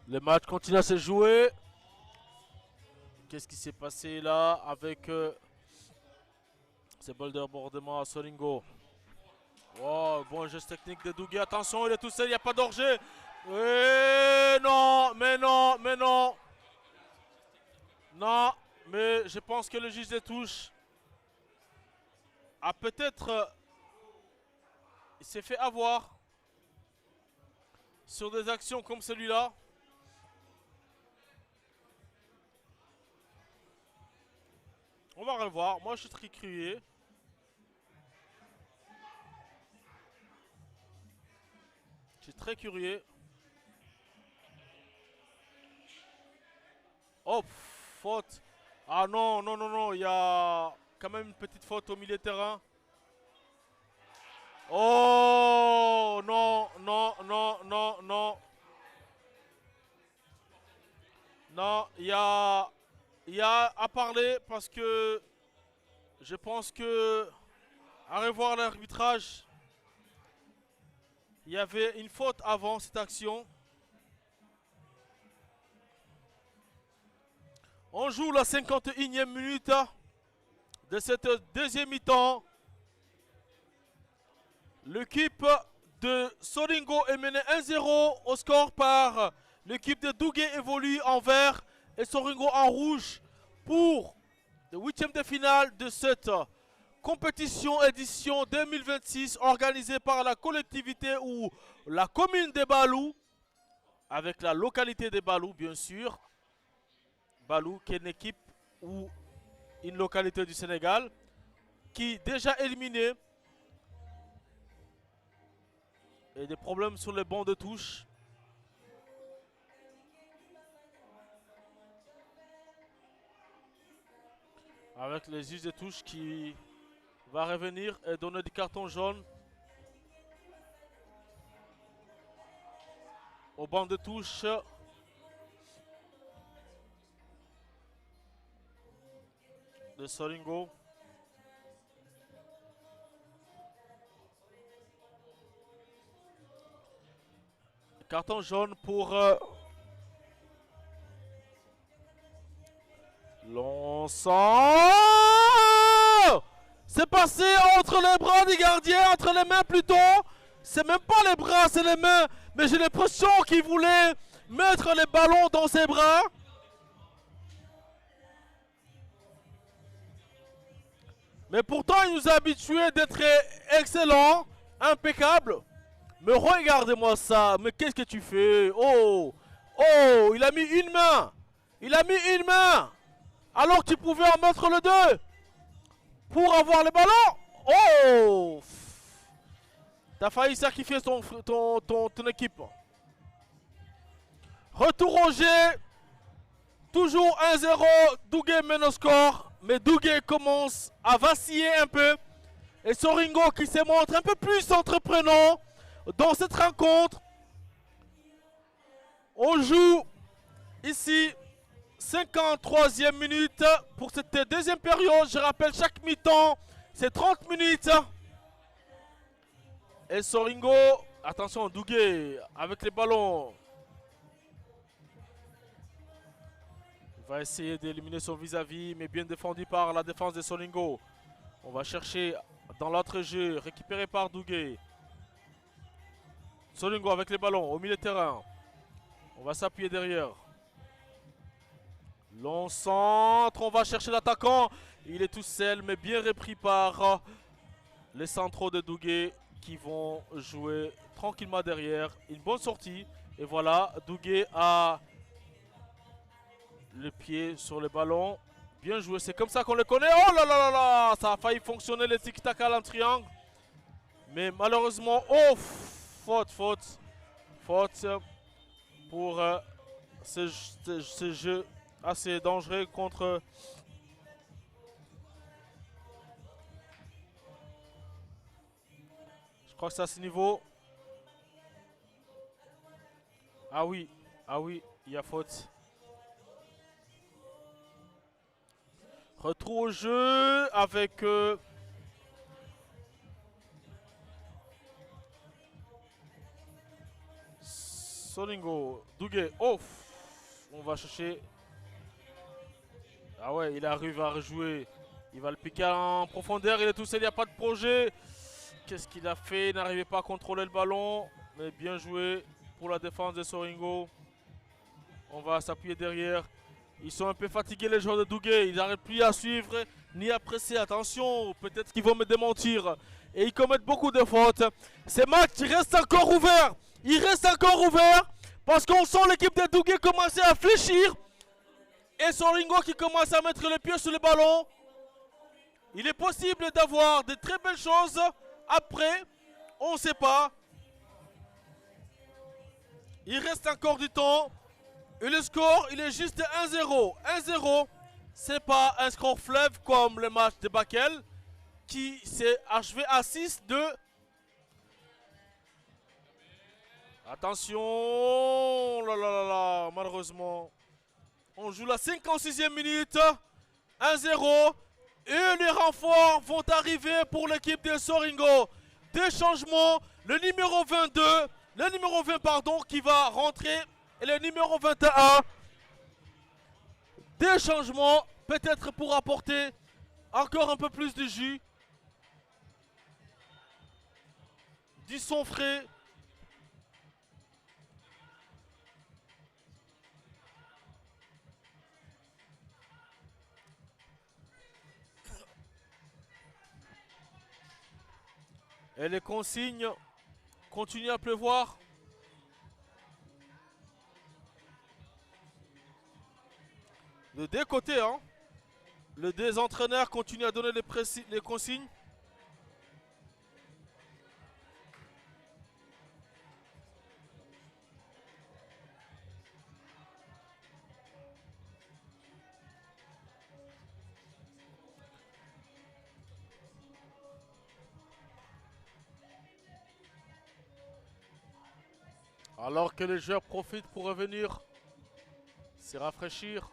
Le match continue à se jouer. Qu'est-ce qui s'est passé là avec ce bol débordement à Solingo. Oh, bon geste technique de Douguet. Attention, il est tout seul, il n'y a pas d'orger. Non, mais non, mais non. Non, mais je pense que le juge des touches a peut-être... il s'est fait avoir sur des actions comme celui-là. On va revoir. Moi, je suis très curieux. Je suis très curieux. Oh, faute. Ah non, non, non, non. Il y a quand même une petite faute au milieu de terrain. Oh, non, non, non, non, non. Non, il y a à parler parce que je pense que à revoir l'arbitrage, il y avait une faute avant cette action. On joue la 51e minute de cette deuxième mi-temps. L'équipe de Solingo est menée 1-0 au score par l'équipe de Douguet évolue en vert et Solingo en rouge pour le 8e de finale de cette compétition édition 2026 organisée par la collectivité ou la commune de Balou avec la localité de Balou bien sûr. Balou qui est une équipe ou une localité du Sénégal qui est déjà éliminée et des problèmes sur les bancs de touche. Avec les juges de touche qui va revenir et donner des cartons jaunes au banc de touche. De Solingo. Carton jaune pour Longchamp. C'est passé entre les bras du gardien, entre les mains plutôt. C'est même pas les bras, c'est les mains. Mais j'ai l'impression qu'il voulait mettre les ballons dans ses bras. Mais pourtant, il nous a habitués d'être excellents, impeccables. Mais regardez-moi ça. Mais qu'est-ce que tu fais? Oh, oh, il a mis une main. Il a mis une main. Alors que tu pouvais en mettre le deux. pour avoir le ballon. Oh! T'as failli sacrifier ton équipe. Retour au jeu. Toujours 1-0. Douguet mène au score. Mais Douguet commence à vaciller un peu. Et Soringo qui se montre un peu plus entreprenant dans cette rencontre. On joue ici 53e minute pour cette deuxième période. Je rappelle, chaque mi-temps, c'est 30 minutes. Et Soringo, attention, Douguet avec les ballons. Il va essayer d'éliminer son vis-à-vis, mais bien défendu par la défense de Soringo. On va chercher dans l'autre jeu, récupéré par Douguet. Soringo avec les ballons au milieu de terrain. On va s'appuyer derrière. Long centre, on va chercher l'attaquant. Il est tout seul, mais bien repris par les centraux de Douguet qui vont jouer tranquillement derrière. Une bonne sortie. Et voilà, Douguet a le pied sur le ballon. Bien joué, c'est comme ça qu'on le connaît. Oh là là là là, ça a failli fonctionner le tic-tac en triangle. Mais malheureusement, oh, faute pour ce jeu assez dangereux contre... Je crois que c'est à ce niveau. Ah oui, il y a faute. Retour au jeu avec... Soringo, Douguet, oh, on va chercher. Ah ouais, il arrive à rejouer. Il va le piquer en profondeur, il est tout seul, il n'y a pas de projet. Qu'est-ce qu'il a fait? Il n'arrivait pas à contrôler le ballon. Mais bien joué pour la défense de Soringo. On va s'appuyer derrière. Ils sont un peu fatigués les joueurs de Douguet. Ils n'arrivent plus à suivre ni à presser. Attention, peut-être qu'ils vont me démentir. Et ils commettent beaucoup de fautes. Ces matchs restent encore ouverts. Il reste encore ouvert parce qu'on sent l'équipe de Douguet commencer à fléchir. Et Soringo qui commence à mettre le pied sur le ballon. Il est possible d'avoir de très belles choses. Après, on ne sait pas. Il reste encore du temps. Et le score, il est juste 1-0. 1-0, c'est pas un score fleuve comme le match de Bakel qui s'est achevé à 6-2. Attention, là là là là, malheureusement. On joue la 56e minute. 1-0. Et les renforts vont arriver pour l'équipe de Soringo. Deux changements. Le numéro 22, le numéro 20 pardon, qui va rentrer. Et le numéro 21. Des changements, peut-être pour apporter encore un peu plus de jus. Du son frais. Et les consignes continuent à pleuvoir. De deux côtés, hein. Les deux entraîneurs continuent à donner les consignes. Alors que les joueurs profitent pour revenir se rafraîchir.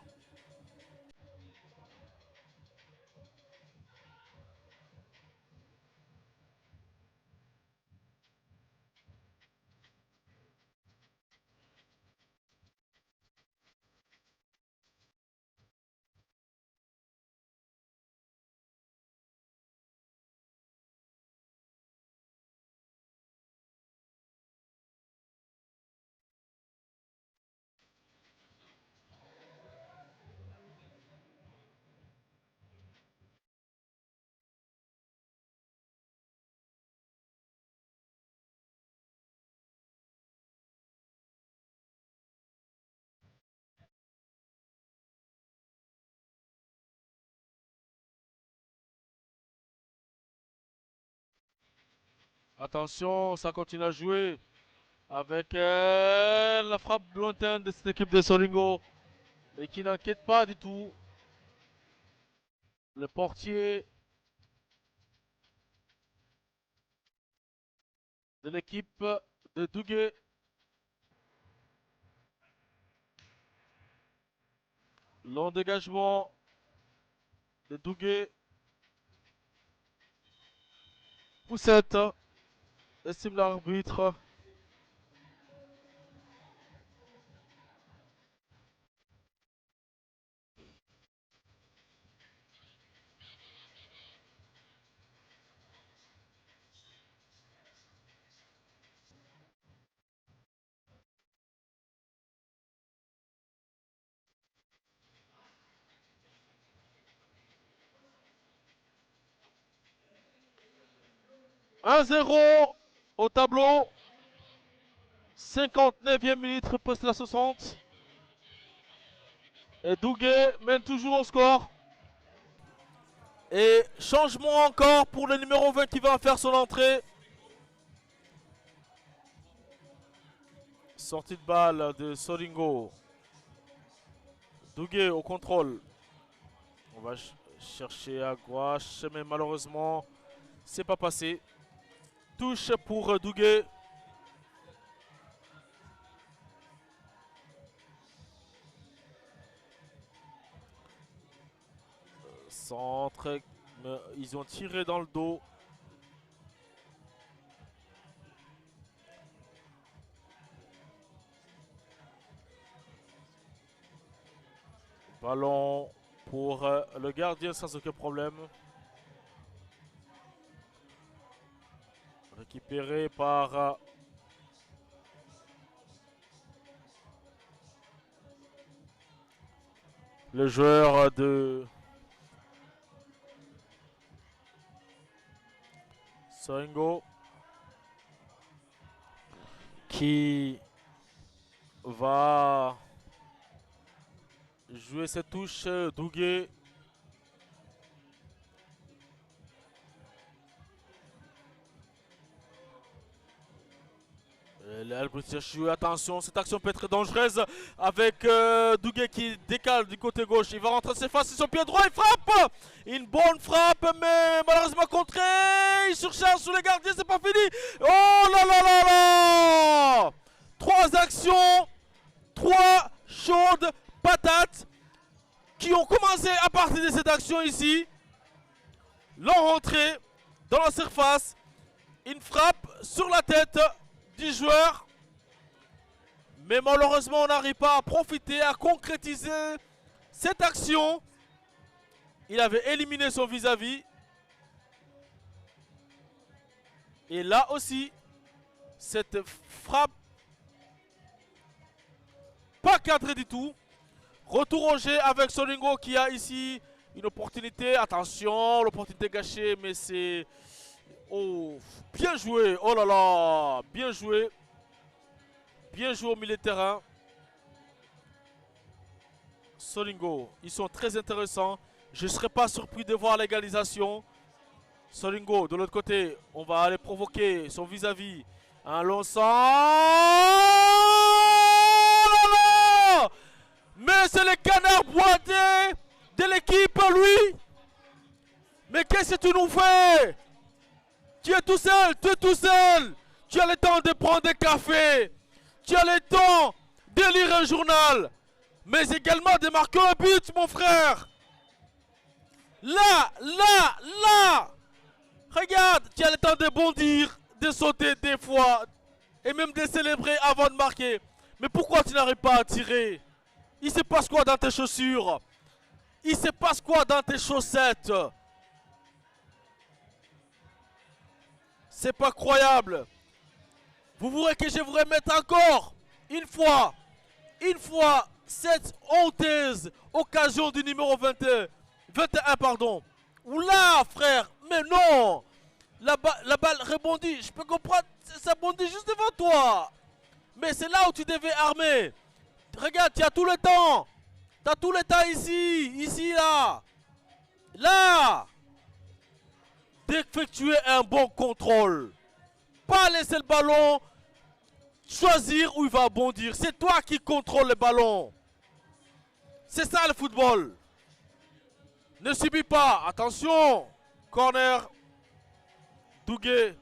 Attention, ça continue à jouer. Avec la frappe lointaine de cette équipe de Solingo. Et qui n'inquiète pas du tout. Le portier de l'équipe de Douguet. Long dégagement de Douguet. Poussette. Estime l'arbitre. « 1-0 au tableau. 59e minute, poste la 60. Et Douguet mène toujours au score. Et changement encore pour le numéro 20 qui va faire son entrée. Sortie de balle de Solingo. Douguet au contrôle. On va chercher à gauche, mais malheureusement, c'est pas passé. Touche pour Douguet. Centre. Ils ont tiré dans le dos. Ballon pour le gardien sans aucun problème. Récupéré par le joueur de Solingo qui va jouer cette touche. Douguet. Attention, cette action peut être dangereuse avec Douguet qui décale du côté gauche. Il va rentrer ses faces sur son pied droit, il frappe. Une bonne frappe, mais malheureusement contrée. Il surcharge sur les gardiens, c'est pas fini. Oh là là là là! 3 actions, 3 chaudes patates qui ont commencé à partir de cette action ici. L'ont rentré dans la surface. Une frappe sur la tête du joueur. Mais malheureusement, on n'arrive pas à profiter, à concrétiser cette action. Il avait éliminé son vis-à-vis. Et là aussi, cette frappe pas cadrée du tout. Retour au jeu avec Solingo qui a ici une opportunité. Attention, l'opportunité gâchée, mais c'est... Oh, bien joué. Oh là là, bien joué. Bien joué au milieu de terrain. Solingo, ils sont très intéressants. Je ne serais pas surpris de voir l'égalisation. Solingo, de l'autre côté, on va aller provoquer son vis-à-vis. Un long sang. Oh là là! Mais c'est le canard boité de l'équipe, lui. Mais qu'est-ce que tu nous fais? Tu es tout seul, tu es tout seul. Tu as le temps de prendre des cafés. Tu as le temps de lire un journal. Mais également de marquer un but, mon frère. Là, là, là. Regarde, tu as le temps de bondir, de sauter des fois. Et même de célébrer avant de marquer. Mais pourquoi tu n'arrives pas à tirer? Il se passe quoi dans tes chaussures? Il se passe quoi dans tes chaussettes? C'est pas croyable. Vous voulez que je vous remette encore une fois cette honteuse occasion du numéro 21 pardon. Oula frère, mais non. La balle rebondit, je peux comprendre, ça bondit juste devant toi. Mais c'est là où tu devais armer. Regarde, tu as tout le temps. Tu as tout le temps ici, là. Là. D'effectuer un bon contrôle. pas laisser le ballon choisir où il va bondir. C'est toi qui contrôles le ballon. C'est ça le football. Ne subis pas. Attention. Corner. Dougué.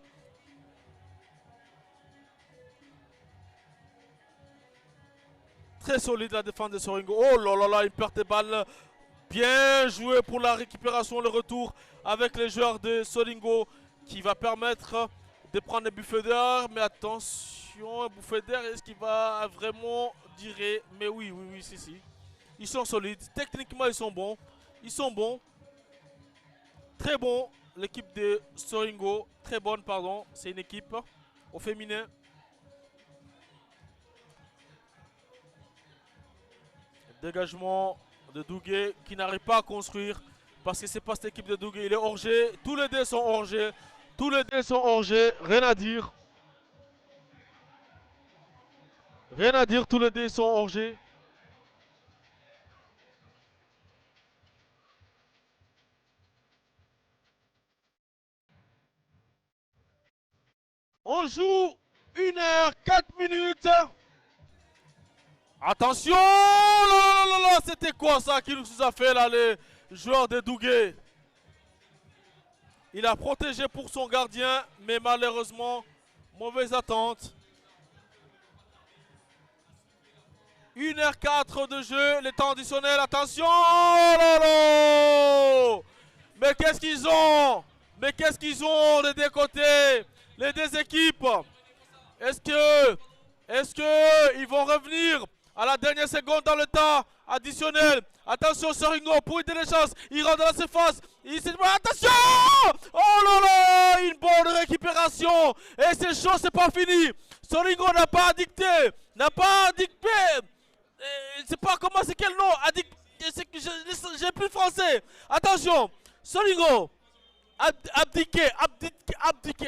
Très solide la défense de Soringo. Oh là là là, il perd des balles. Bien joué pour la récupération, le retour avec les joueurs de Soringo qui va permettre de prendre des bouffées d'air. Mais attention, un bouffée d'air, est-ce qu'il va vraiment durer? Mais oui, oui, oui, si, si. Ils sont solides. Techniquement, ils sont bons. Ils sont bons. Très bon. L'équipe de Soringo. Très bonne, pardon. C'est une équipe au féminin. Dégagement de Dougué qui n'arrive pas à construire parce que c'est pas cette équipe de Dougué. Il est hors-jeu. Tous les dés sont hors-jeu. Tous les dés sont hors-jeu. Rien à dire. Rien à dire. Tous les dés sont hors-jeu. On joue 1h04. Attention, là, là, là, là, c'était quoi ça qui nous a fait là, les joueurs de Dougué? Il a protégé pour son gardien, mais malheureusement, mauvaise attente. 1h04 de jeu, les temps additionnels, attention, oh là là. Mais qu'est-ce qu'ils ont? Mais qu'est-ce qu'ils ont des deux côtés? Les deux équipes? Est-ce que ils vont revenir à la dernière seconde dans le temps additionnel? Attention, Soringo pour aider les chances. Il rentre dans la surface. Attention! Oh là là! Une bonne récupération. Et c'est chaud, c'est pas fini. Soringo n'a pas addicté. N'a pas addicté. Je sais pas comment c'est quel nom. J'ai plus français. Attention. Soringo. Abdiquer.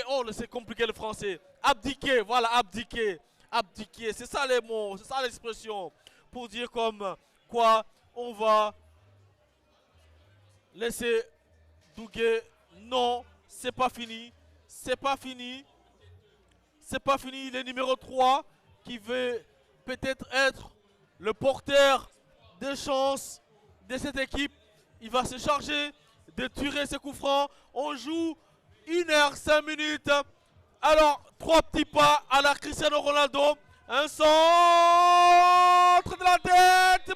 Oh, c'est compliqué le français. Abdiquer. Voilà, abdiquer. Abdiquer, c'est ça les mots, c'est ça l'expression pour dire comme quoi on va laisser Dougué. Non, c'est pas fini, c'est pas fini, c'est pas fini. Le numéro 3 qui veut peut-être être le porteur de chance de cette équipe, il va se charger de tirer ses coups francs. On joue 1h05. Alors, 3 petits pas à la Cristiano Ronaldo. Un centre de la tête.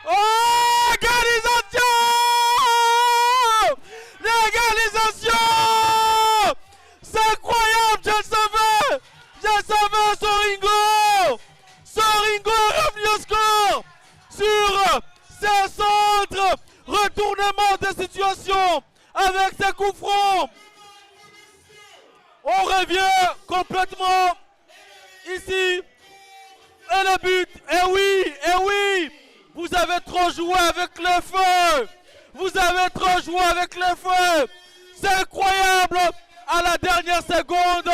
Oh, égalisation! L'égalisation! C'est incroyable, je le savais! Je le savais, Soringo! Soringo est revenu au score sur ce centre. Retournement de situation avec ses coups francs. On revient complètement ici. Et le but, eh oui, vous avez trop joué avec le feu. Vous avez trop joué avec le feu. C'est incroyable. À la dernière seconde,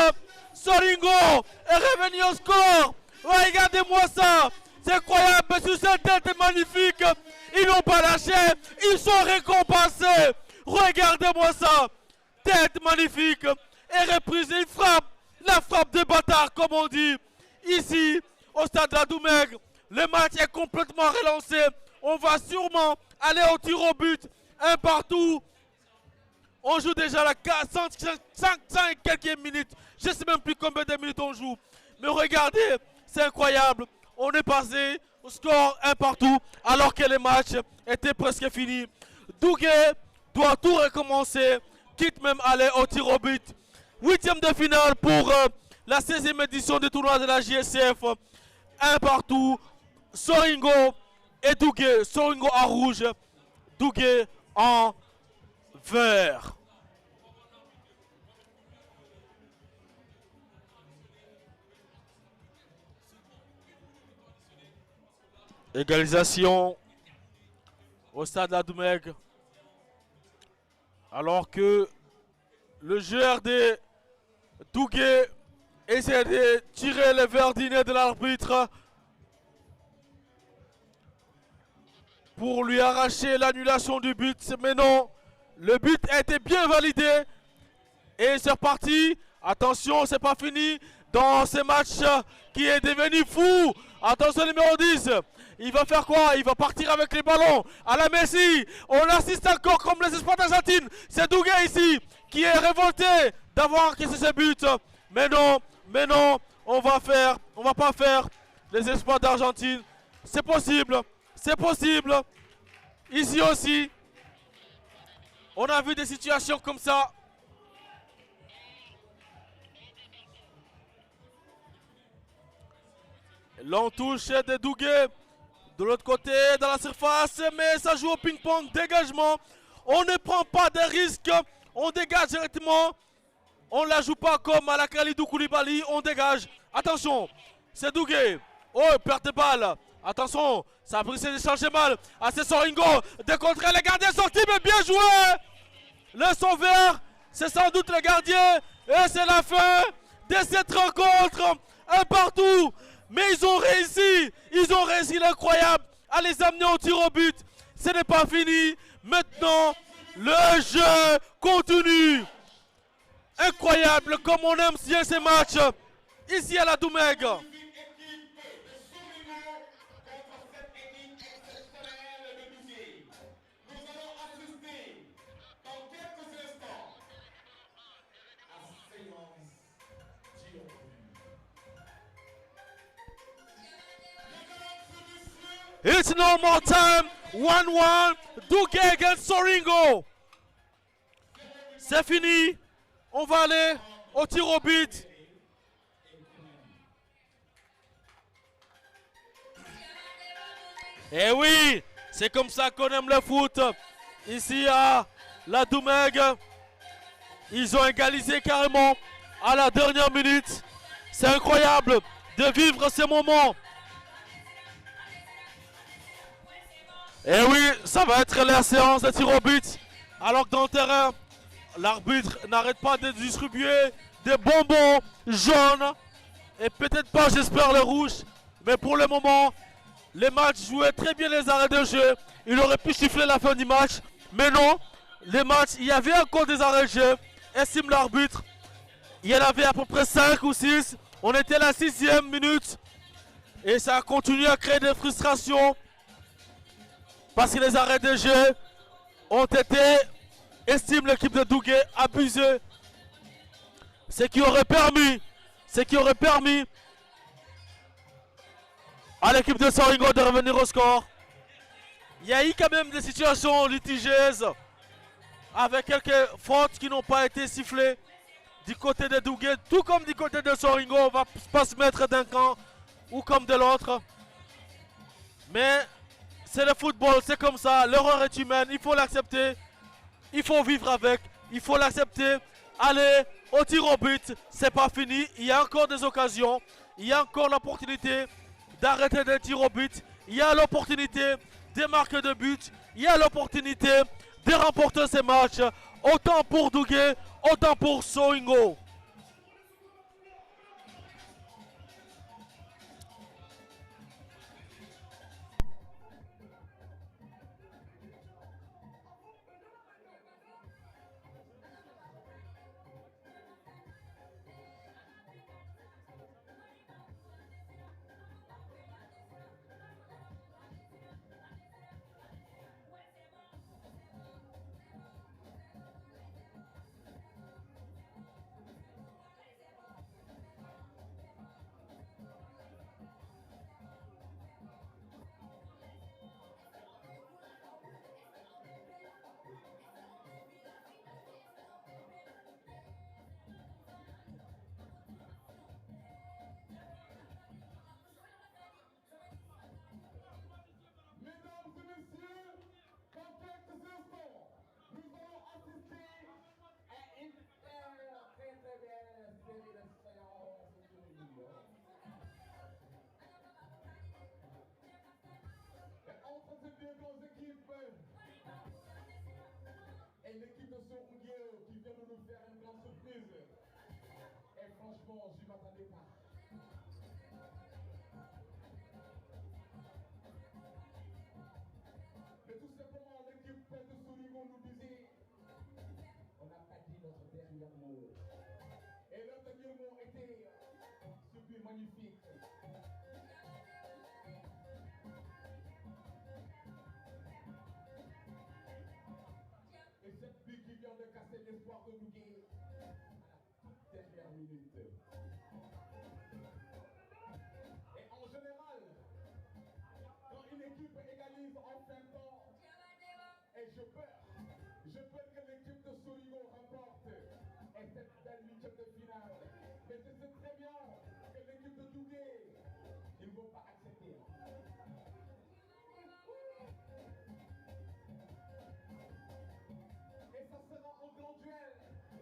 Soringo est revenu au score. Regardez-moi ça. C'est incroyable. Sur cette tête magnifique, ils n'ont pas lâché. Ils sont récompensés. Regardez-moi ça. Tête magnifique. Et reprise, il frappe, la frappe de bâtard comme on dit. Ici, au stade de la Doumègue, le match est complètement relancé. On va sûrement aller au tir au but, un partout. On joue déjà la 5 et quelques minutes. Je ne sais même plus combien de minutes on joue. Mais regardez, c'est incroyable. On est passé au score un partout alors que le match était presque fini. Dougué doit tout recommencer, quitte même aller au tir au but. 8e de finale pour la 16e édition du tournoi de la JSF. Un partout. Soringo et Dougué. Soringo en rouge. Dougué en vert. Égalisation au stade de la Doumègue. Alors que le joueur de Dougué essaie de tirer le verdinet de l'arbitre pour lui arracher l'annulation du but. Mais non, le but a été bien validé. Et c'est reparti Attention, c'est pas fini dans ce match qui est devenu fou. Attention, numéro 10. Il va faire quoi? Il va partir avec les ballons à la Messi. On assiste encore comme les espoirs d'Argentine. C'est Dougué ici qui est révolté d'avoir encaissé ce but. Mais non, on va pas faire les espoirs d'Argentine. C'est possible. Ici aussi, on a vu des situations comme ça. L'on touche de Dougué. De l'autre côté, dans la surface, mais ça joue au ping-pong, dégagement. On ne prend pas de risques, on dégage directement. On ne la joue pas comme à la Kalidou Koulibaly, on dégage. Attention, c'est Dougué. Oh, perte de balle. Attention, ça a brisé d'échanger mal. Ah, c'est Soringo de contrer les gardiens sortis, mais bien joué. Le sauveur, c'est sans doute le gardien. Et c'est la fin de cette rencontre. Un partout. Mais ils ont réussi l'incroyable à les amener au tir au but. Ce n'est pas fini. Maintenant, le jeu continue. Incroyable comme on aime bien ces matchs. Ici à la Doumeg. It's no more time. 1-1. Dougué against Soringo. C'est fini. On va aller au tir au but. Et oui, c'est comme ça qu'on aime le foot. Ici à la Doumeg, ils ont égalisé carrément à la dernière minute. C'est incroyable de vivre ces moments. Et oui, ça va être la séance de tir au but. Alors que dans le terrain, l'arbitre n'arrête pas de distribuer des bonbons jaunes. Et peut-être pas, j'espère, les rouges. Mais pour le moment, les matchs jouaient très bien les arrêts de jeu. Il aurait pu siffler la fin du match. Mais non, les matchs, il y avait encore des arrêts de jeu. Estime l'arbitre. Il y en avait à peu près 5 ou 6. On était à la 6e minute. Et ça a continué à créer des frustrations. Parce que les arrêts de jeu ont été, estime l'équipe de Dougué, abusés. Ce qui aurait permis à l'équipe de Soringo de revenir au score. Il y a eu quand même des situations litigieuses avec quelques fautes qui n'ont pas été sifflées du côté de Dougué, tout comme du côté de Soringo. On ne va pas se mettre d'un camp ou comme de l'autre. Mais c'est le football, c'est comme ça, l'erreur est humaine, il faut l'accepter, il faut vivre avec, il faut l'accepter. Allez, au tir au but, c'est pas fini, il y a encore des occasions, il y a encore l'opportunité d'arrêter des tirs au but, il y a l'opportunité de marquer de but, il y a l'opportunité de remporter ces matchs, autant pour Dougué, autant pour Soringo. magnifique. Et cette bille qui vient de casser l'espoir de Dougué à la toute dernière minute. Et en général, quand une équipe égalise en fin de temps, et je peur que l'équipe de Solingo remporte et cette belle huitième de finale. Mais je sais très bien que l'équipe de Dougué, ils ne vont pas accepter. Et ça sera un grand duel,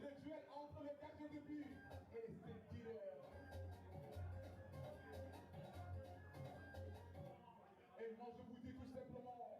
le duel entre le gardien de but et ses tireurs. Et moi je vous dis tout simplement,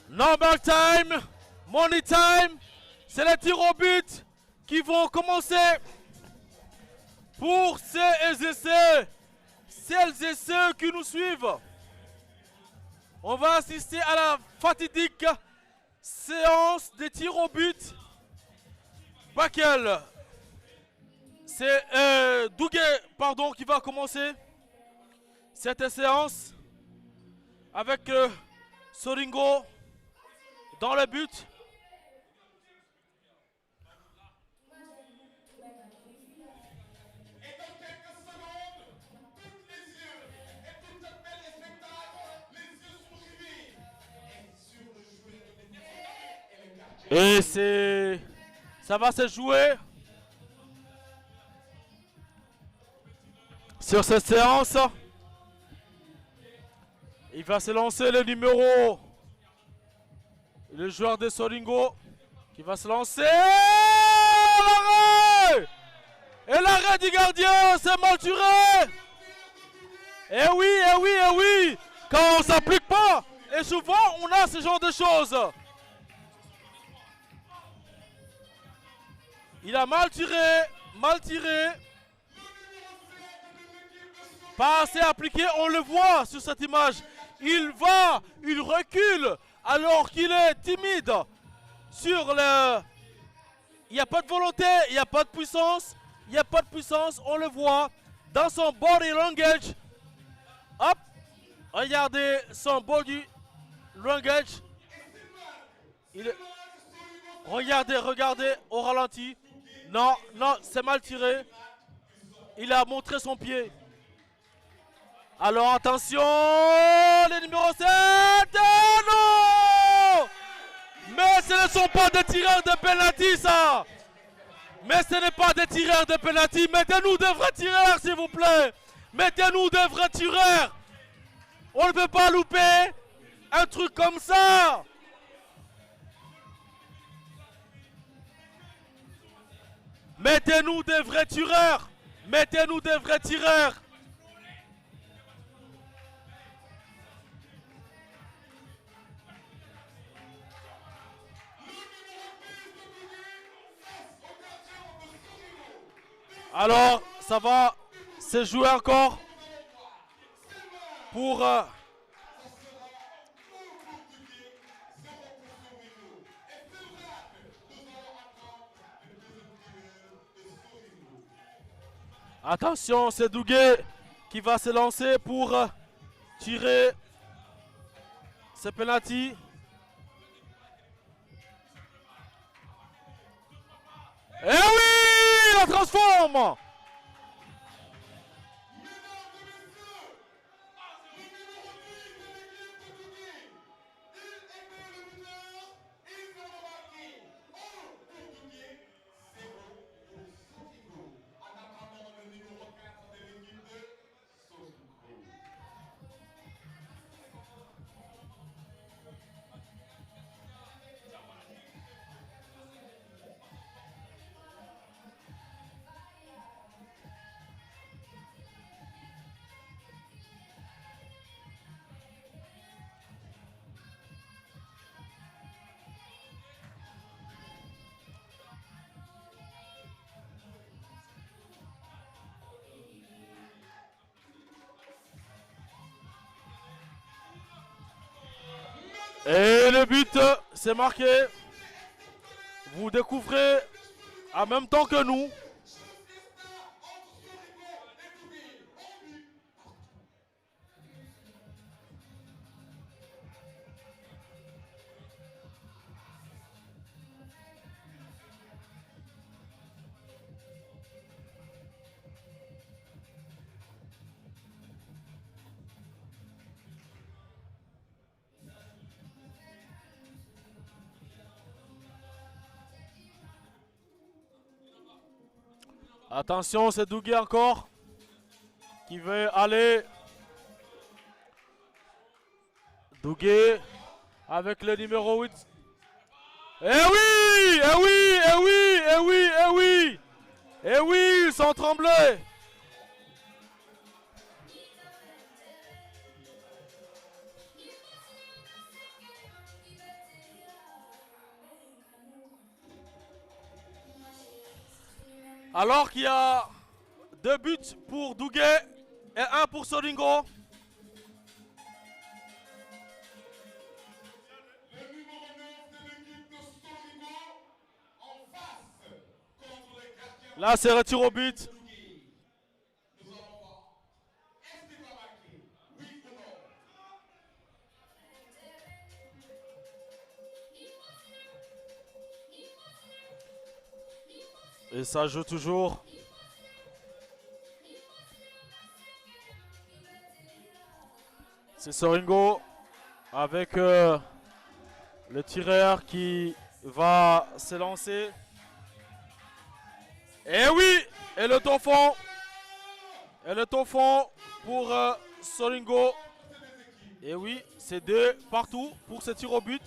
Number time, money time, c'est les tirs au but qui vont commencer pour celles et ceux qui nous suivent. On va assister à la fatidique séance des tirs au but. Bakel, c'est Dougué, pardon, qui va commencer cette séance avec Solingo dans le but. Et ça va se jouer sur cette séance. Il va se lancer le numéro, le joueur de Solingo qui va se lancer. L'arrêt! Et l'arrêt du gardien, c'est mal tiré. Eh oui, eh oui, eh oui. Quand on s'applique pas, et souvent on a ce genre de choses. Il a mal tiré, mal tiré. Pas assez appliqué, on le voit sur cette image. Il recule alors qu'il est timide. Sur le... Il n'y a pas de volonté, il n'y a pas de puissance. Il n'y a pas de puissance, on le voit dans son body language. Hop, regardez son body language. Regardez au ralenti. Non, non, c'est mal tiré. Il a montré son pied. Alors attention, le numéro 7. Non! Mais ce ne sont pas des tireurs de penalty, ça. Mais ce n'est pas des tireurs de penalty. Mettez-nous de vrais tireurs, s'il vous plaît. Mettez-nous de vrais tireurs. On ne peut pas louper un truc comme ça. Mettez-nous des vrais tireurs. Mettez-nous des vrais tireurs. Alors, ça va se jouer encore pour attention, c'est Douguet qui va se lancer pour tirer ce penalty. Eh oui, la transforme. Et le but, c'est marqué. Vous découvrez en même temps que nous. Attention, c'est Douguet encore qui veut aller. Douguet avec le numéro 8. Eh oui, eh oui, eh oui, eh oui, eh oui. Eh oui, sans trembler. Alors qu'il y a 2 buts pour Douguet et 1 pour Solingo. Là, c'est retour au but. Et ça joue toujours. C'est Soringo avec le tireur qui va se lancer. Et oui, et le tampon. Et le tampon pour Soringo. Et oui, c'est 2 partout pour ce tir au but.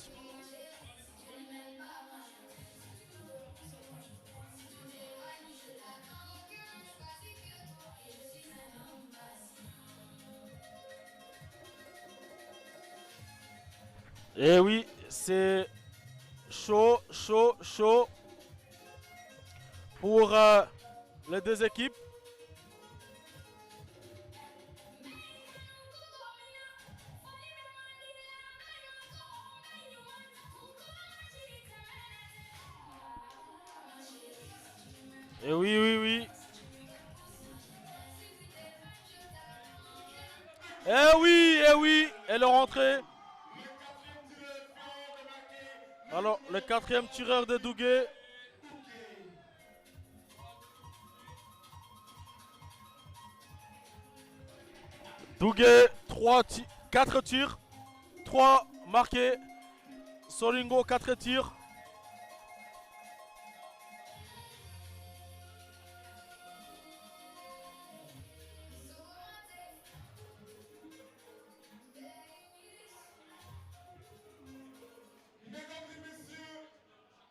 Et oui, c'est chaud, chaud, chaud pour les 2 équipes. Et oui, oui, oui. Eh oui, eh oui, elle est rentrée. Alors, le 4e tireur de Douguet. Douguet, 4 tirs, 3 marqués. Solingo, 4 tirs. Mesdames et messieurs,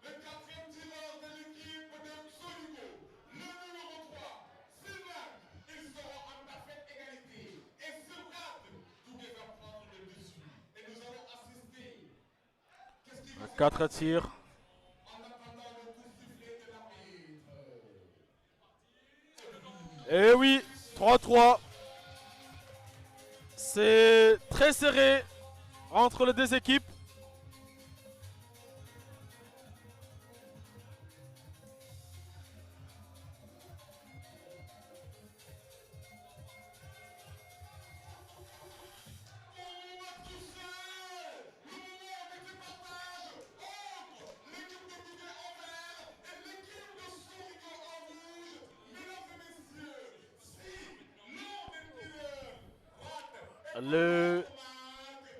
le quatrième tireur de l'équipe de Solingo, le numéro 3, Sylvain, ils seront en parfaite égalité. Et Sylvain, Dougué va prendre le dessus. Et nous allons assister. Qu'est-ce qui va 4 tirs. en attendant le coup sifflé de l'arbitre? Et oui, 3-3. C'est très serré entre les deux équipes. Le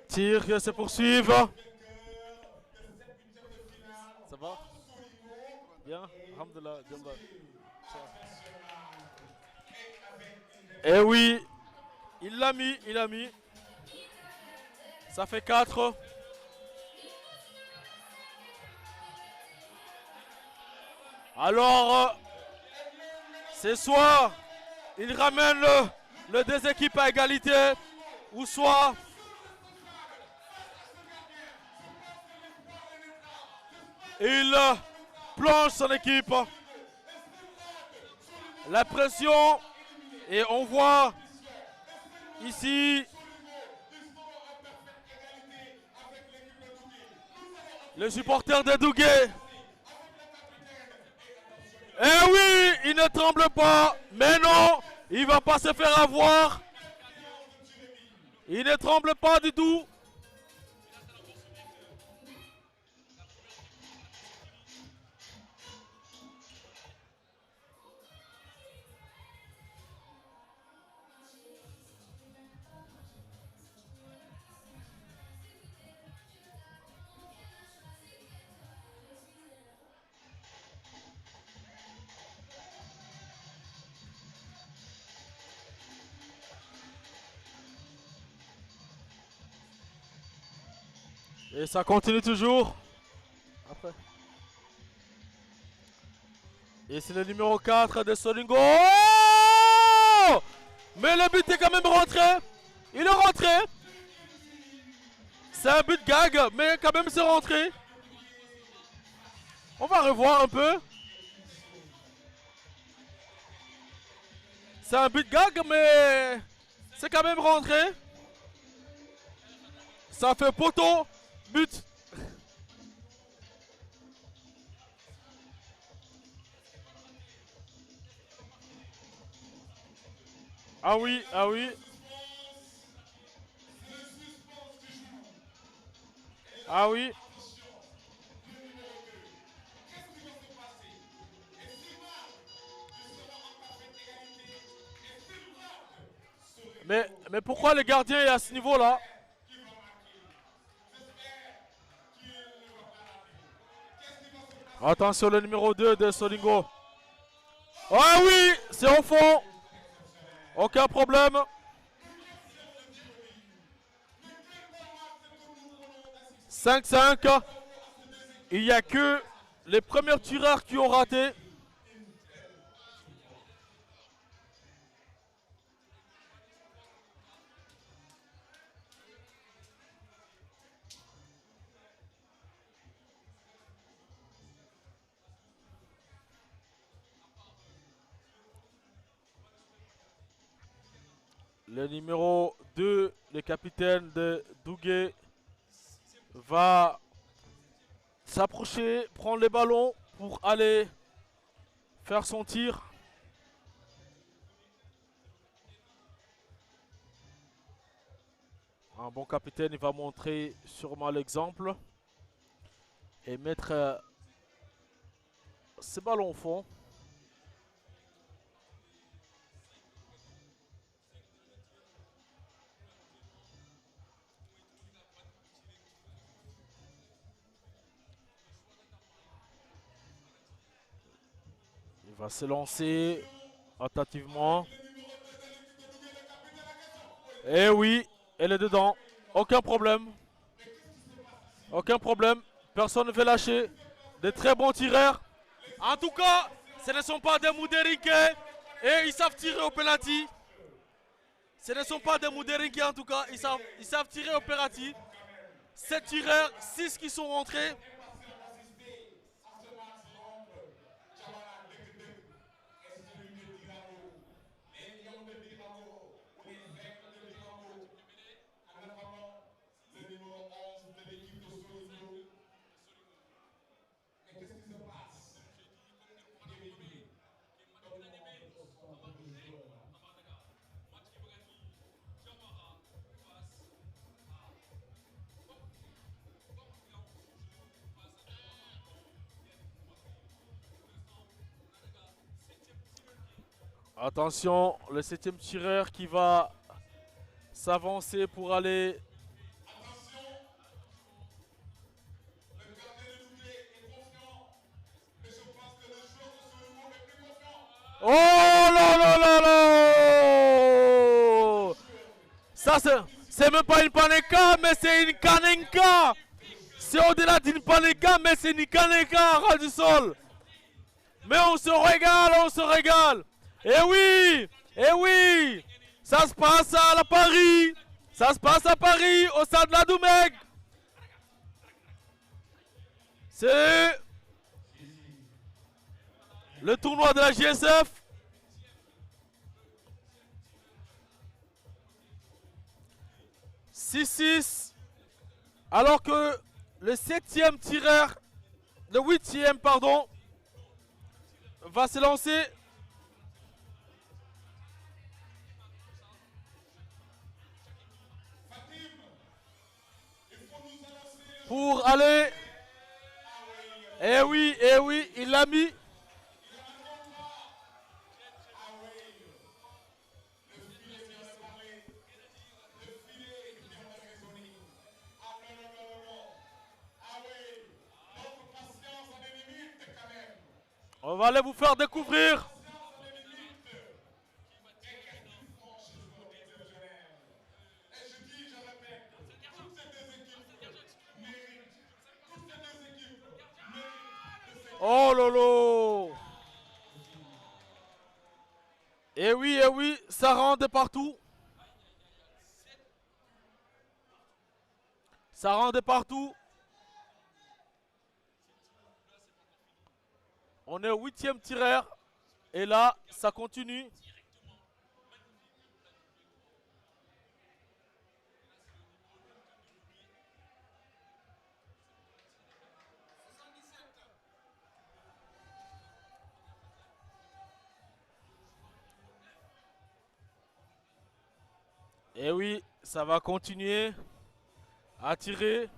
tir se poursuit. Ça va? Bien? Alhamdulillah. Eh oui, il l'a mis. Ça fait 4. Alors, c'est soit il ramène le deux équipes à égalité, ou soit il plonge son équipe. La pression, et on voit ici le supporter de Dougué. Eh oui, il ne tremble pas, mais non, il va pas se faire avoir. Il ne tremble pas du tout. Et ça continue toujours. Après. Et c'est le numéro 4 de Solingo. Oh! Mais le but est quand même rentré. Il est rentré. C'est un but gag, mais quand même c'est rentré. On va revoir un peu. C'est un but gag, mais c'est quand même rentré. Ça fait poteau, but. Ah oui, ah oui. Ah oui. Mais pourquoi le gardien est à ce niveau-là? Attention, le numéro 2 de Solingo. Ah oui, c'est au fond. Aucun problème. « 5-5. Il n'y a que les premiers tireurs qui ont raté. Le numéro 2, le capitaine de Dougué, va s'approcher, prendre les ballons pour aller faire son tir. Un bon capitaine, il va montrer sûrement l'exemple et mettre ses ballons au fond. va se lancer attentivement. Et oui, elle est dedans. Aucun problème. Aucun problème. Personne ne veut lâcher. Des très bons tireurs. En tout cas, ce ne sont pas des Mouderinke. Et ils savent tirer au penalty. Ce ne sont pas des Mouderinke en tout cas. Ils savent tirer au penalty. 7 tireurs, 6 qui sont rentrés. Attention, le 7e tireur qui va s'avancer pour aller. Oh là là là là! Ça c'est même pas une panenka, mais c'est une kanenka! C'est au-delà d'une panenka, mais c'est une kanenka ras du sol! Mais on se régale, on se régale! Eh oui, ça se passe à Paris, ça se passe à Paris, au stade La Doumeg. C'est le tournoi de la JSF. « 6-6 » alors que le 7e tireur, le 8e pardon, va se lancer. Pour aller. Eh oui, il l'a mis. On va aller vous faire découvrir. Oh lolo! Eh oui, ça rentre de partout. Ça rentre de partout. On est au 8e tireur. Et là, ça continue. Et oui, ça va continuer à tirer.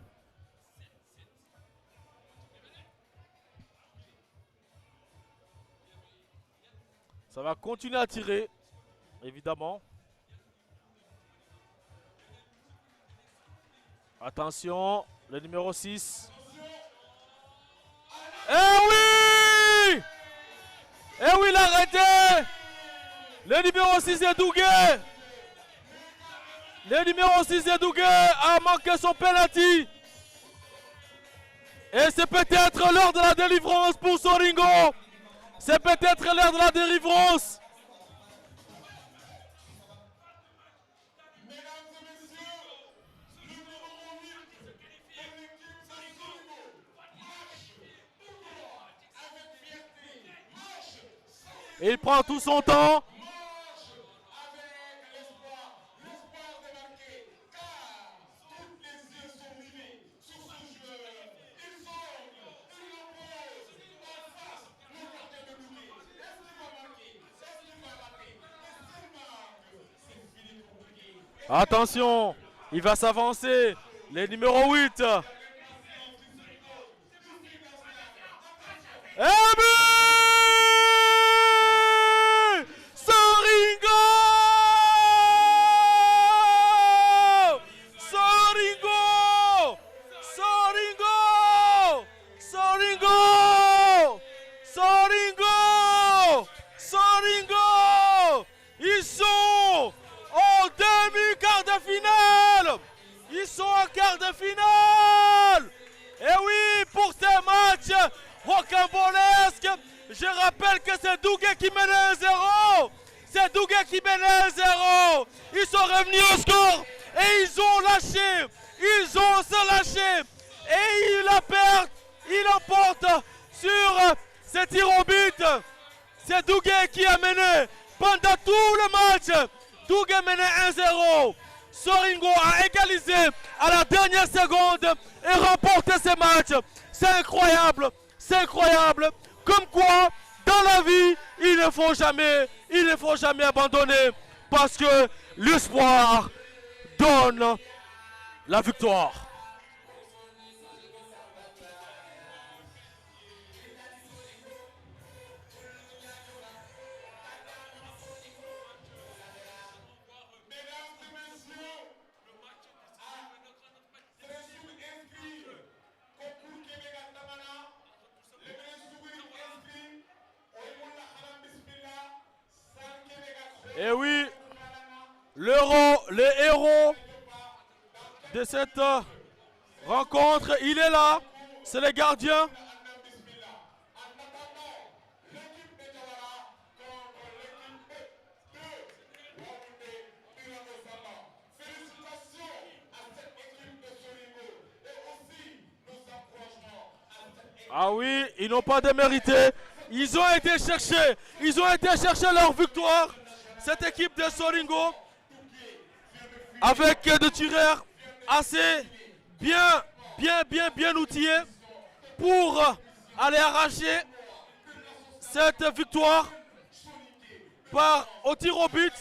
Ça va continuer à tirer, évidemment. Attention, le numéro 6. Eh oui! Eh oui, il a arrêté! Le numéro 6 est Douguet! Le numéro 6 de Douguet a manqué son penalty. Et c'est peut-être l'heure de la délivrance pour Soringo. C'est peut-être l'heure de la délivrance. Il prend tout son temps. Attention, il va s'avancer. Les numéro 8. Et but! Soringo! Soringo! Soringo! Soringo! Soringo! sont en quart de finale. Et oui, pour ces matchs rocambolesques, je rappelle que c'est Douguet qui menait 1-0. C'est Douguet qui menait 1-0. Ils sont revenus au score et ils ont lâché. Ils ont se lâché. Et ils la perdent. Ils l'emportent sur ces tirs au but. C'est Douguet qui a mené pendant tout le match. Douguet menait 1-0. Soringo a égalisé à la dernière seconde et remporté ce match. C'est incroyable. C'est incroyable. Comme quoi, dans la vie, il ne faut jamais abandonner parce que l'espoir donne la victoire. Et oui, le héros de cette rencontre, il est là, c'est le gardien. Ah oui, ils n'ont pas démérité. Ils ont été chercher leur victoire. Cette équipe de Soringo, avec des tireurs assez bien outillés pour aller arracher cette victoire au tir au but.